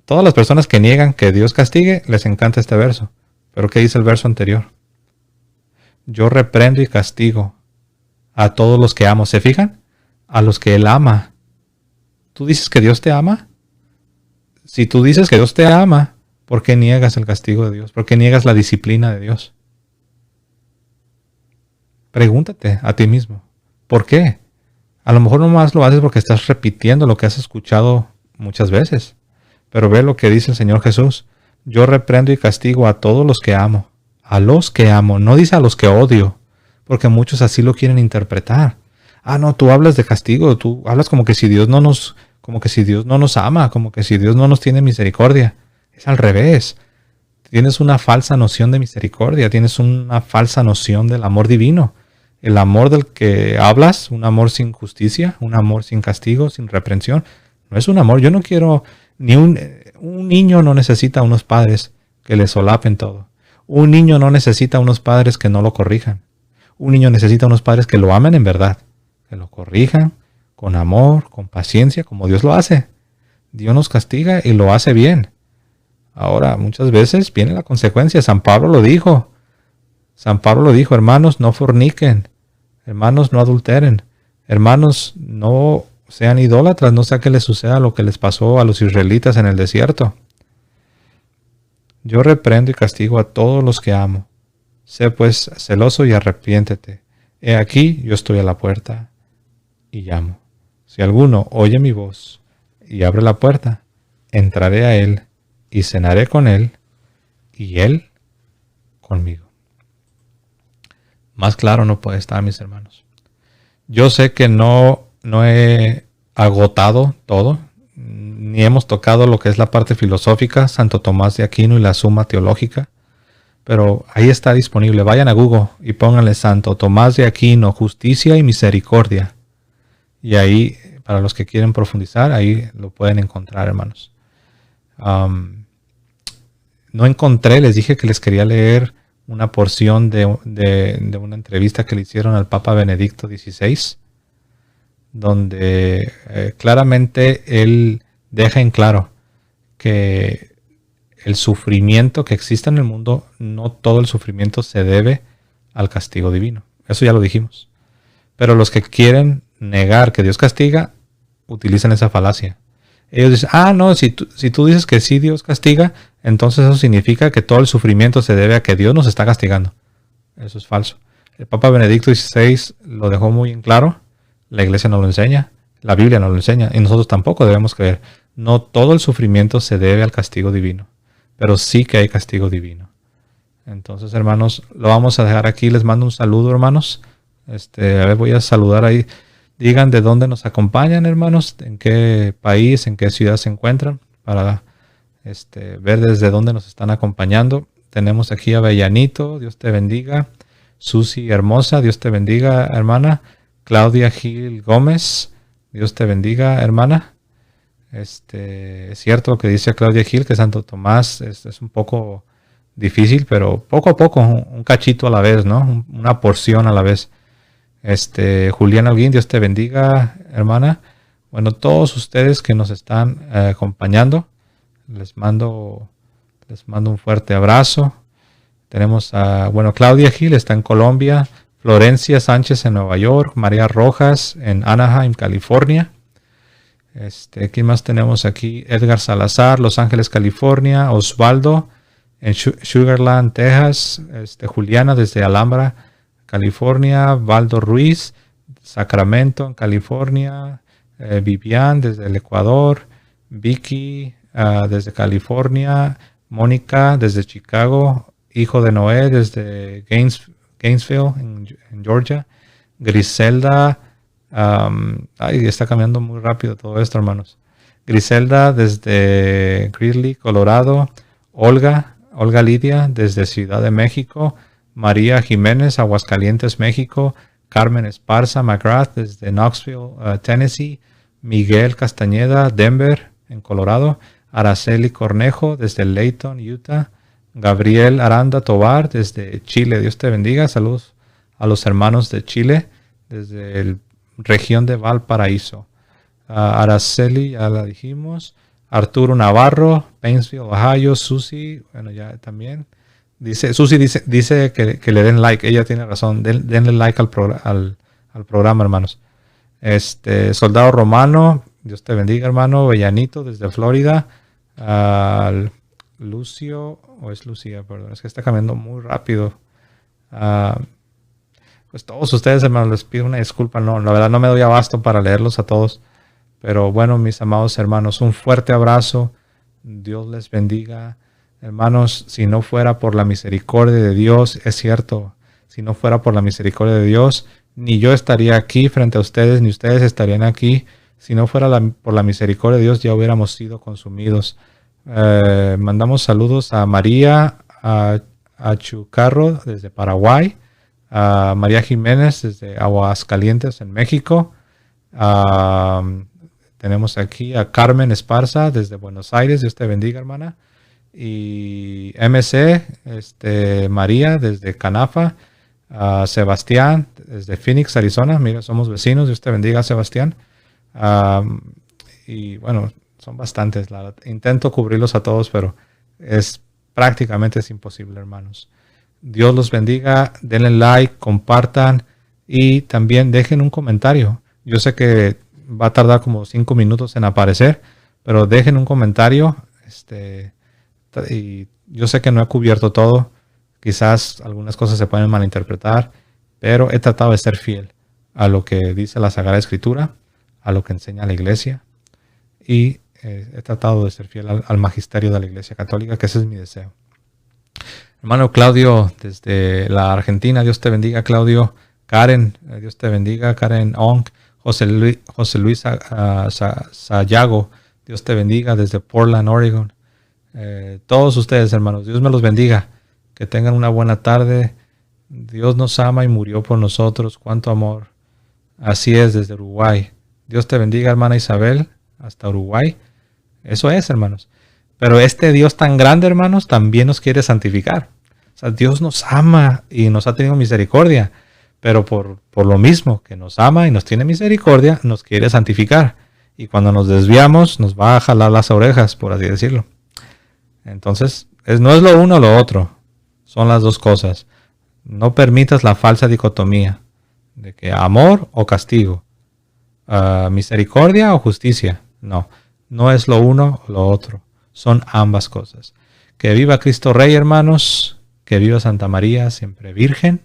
Todas las personas que niegan que Dios castigue, les encanta este verso. Pero ¿qué dice el verso anterior? Yo reprendo y castigo a todos los que amo. ¿Se fijan? A los que Él ama. ¿Tú dices que Dios te ama? Si tú dices que Dios te ama, ¿por qué niegas el castigo de Dios? ¿Por qué niegas la disciplina de Dios? Pregúntate a ti mismo. ¿Por qué? A lo mejor nomás lo haces porque estás repitiendo lo que has escuchado muchas veces. Pero ve lo que dice el Señor Jesús. Yo reprendo y castigo a todos los que amo. A los que amo. No dice a los que odio. Porque muchos así lo quieren interpretar. Ah, no, tú hablas de castigo. Tú hablas como que si Dios no nos ama. Como que si Dios no nos tiene misericordia. Es al revés. Tienes una falsa noción de misericordia. Tienes una falsa noción del amor divino. El amor del que hablas, un amor sin justicia, un amor sin castigo, sin reprensión, no es un amor. Yo no quiero, ni un niño no necesita unos padres que le solapen todo. Un niño no necesita unos padres que no lo corrijan. Un niño necesita unos padres que lo amen en verdad, que lo corrijan con amor, con paciencia, como Dios lo hace. Dios nos castiga y lo hace bien. Ahora, muchas veces viene la consecuencia. San Pablo lo dijo, hermanos, no forniquen. Hermanos, no adulteren. Hermanos, no sean idólatras, no sea que les suceda lo que les pasó a los israelitas en el desierto. Yo reprendo y castigo a todos los que amo. Sé pues celoso y arrepiéntete. He aquí, yo estoy a la puerta y llamo. Si alguno oye mi voz y abre la puerta, entraré a él y cenaré con él y él conmigo. Más claro no puede estar, mis hermanos. Yo sé que no he agotado todo, ni hemos tocado lo que es la parte filosófica, Santo Tomás de Aquino y la Suma Teológica, pero ahí está disponible. Vayan a Google y pónganle Santo Tomás de Aquino, Justicia y Misericordia. Y ahí, para los que quieren profundizar, ahí lo pueden encontrar, hermanos. No encontré, les dije que les quería leer una porción de una entrevista que le hicieron al Papa Benedicto XVI, donde claramente él deja en claro que el sufrimiento que existe en el mundo, no todo el sufrimiento se debe al castigo divino. Eso ya lo dijimos. Pero los que quieren negar que Dios castiga, utilizan esa falacia. Ellos dicen, no, si tú dices que sí Dios castiga, entonces eso significa que todo el sufrimiento se debe a que Dios nos está castigando. Eso es falso. El Papa Benedicto XVI lo dejó muy en claro. La Iglesia no lo enseña, la Biblia no lo enseña, y nosotros tampoco debemos creer. No todo el sufrimiento se debe al castigo divino, pero sí que hay castigo divino. Entonces, hermanos, lo vamos a dejar aquí. Les mando un saludo, hermanos. A ver, voy a saludar ahí. Digan de dónde nos acompañan, hermanos, en qué país, en qué ciudad se encuentran, para ver desde dónde nos están acompañando. Tenemos aquí a Bellanito, Dios te bendiga. Susi hermosa, Dios te bendiga, hermana. Claudia Gil Gómez, Dios te bendiga, hermana. Es cierto lo que dice Claudia Gil, que Santo Tomás es un poco difícil, pero poco a poco, un cachito a la vez, ¿no? Una porción a la vez. Julián Alguín, Dios te bendiga, hermana. Bueno, todos ustedes que nos están acompañando, les mando un fuerte abrazo. Tenemos Claudia Gil está en Colombia, Florencia Sánchez en Nueva York, María Rojas en Anaheim, California. ¿Quién más tenemos aquí? Edgar Salazar, Los Ángeles, California. Osvaldo, en Sugarland, Texas. Juliana, desde Alhambra, California. Valdo Ruiz, Sacramento, en California. Vivian, desde el Ecuador. Vicky, desde California. Mónica, desde Chicago. Hijo de Noé, desde Gainesville, en Georgia. Griselda, está cambiando muy rápido todo esto, hermanos. Griselda, desde Greeley, Colorado. Olga Lidia, desde Ciudad de México. María Jiménez, Aguascalientes, México. Carmen Esparza McGrath, desde Knoxville, Tennessee. Miguel Castañeda, Denver, en Colorado. Araceli Cornejo, desde Layton, Utah. Gabriel Aranda Tobar, desde Chile. Dios te bendiga. Saludos a los hermanos de Chile, desde la región de Valparaíso. Araceli, ya la dijimos. Arturo Navarro, Painesville, Ohio. Susi, bueno, ya también. Susi dice que le den like. Ella tiene razón. Denle like al programa, hermanos. Soldado Romano, Dios te bendiga, hermano. Bellanito, desde Florida. Lucio, o es Lucía, perdón, es que está cambiando muy rápido. Pues todos ustedes, hermanos, les pido una disculpa. No, la verdad no me doy abasto para leerlos a todos. Pero bueno, mis amados hermanos, un fuerte abrazo. Dios les bendiga. Hermanos, si no fuera por la misericordia de Dios, es cierto, si no fuera por la misericordia de Dios, ni yo estaría aquí frente a ustedes, ni ustedes estarían aquí. Si no fuera por la misericordia de Dios, ya hubiéramos sido consumidos. Mandamos saludos a María, a Chucarro desde Paraguay, a María Jiménez desde Aguascalientes en México. Tenemos aquí a Carmen Esparza desde Buenos Aires. Dios te bendiga, hermana. Y MC, María desde Canafa. Sebastián desde Phoenix, Arizona. Mira, somos vecinos. Dios te bendiga, Sebastián. Y bueno, son bastantes. Intento cubrirlos a todos, pero prácticamente es imposible, hermanos. Dios los bendiga. Denle like, compartan y también dejen un comentario. Yo sé que va a tardar como 5 minutos en aparecer, pero dejen un comentario. Y yo sé que no he cubierto todo. Quizás algunas cosas se pueden malinterpretar, pero he tratado de ser fiel a lo que dice la Sagrada Escritura, a lo que enseña la iglesia, y he tratado de ser fiel al magisterio de la Iglesia Católica, que ese es mi deseo. Hermano Claudio, desde la Argentina, Dios te bendiga, Claudio. Karen, Dios te bendiga, Karen Ong. José Luis Sayago, Dios te bendiga, desde Portland, Oregon. Todos ustedes, hermanos, Dios me los bendiga. Que tengan una buena tarde. Dios nos ama y murió por nosotros. Cuánto amor. Así es, desde Uruguay. Dios te bendiga, hermana Isabel, hasta Uruguay. Eso es, hermanos. Pero este Dios tan grande, hermanos, también nos quiere santificar. O sea, Dios nos ama y nos ha tenido misericordia. Pero por lo mismo que nos ama y nos tiene misericordia, nos quiere santificar. Y cuando nos desviamos, nos va a jalar las orejas, por así decirlo. Entonces, no es lo uno o lo otro. Son las dos cosas. No permitas la falsa dicotomía de que amor o castigo, misericordia o justicia. No es lo uno o lo otro. Son ambas cosas. Que viva Cristo Rey, hermanos. Que viva Santa María, siempre Virgen.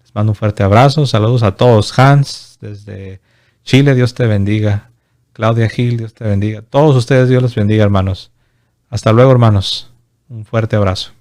Les mando un fuerte abrazo. Saludos a todos. Hans, desde Chile, Dios te bendiga. Claudia Gil, Dios te bendiga. Todos ustedes, Dios los bendiga, hermanos. Hasta luego, hermanos. Un fuerte abrazo.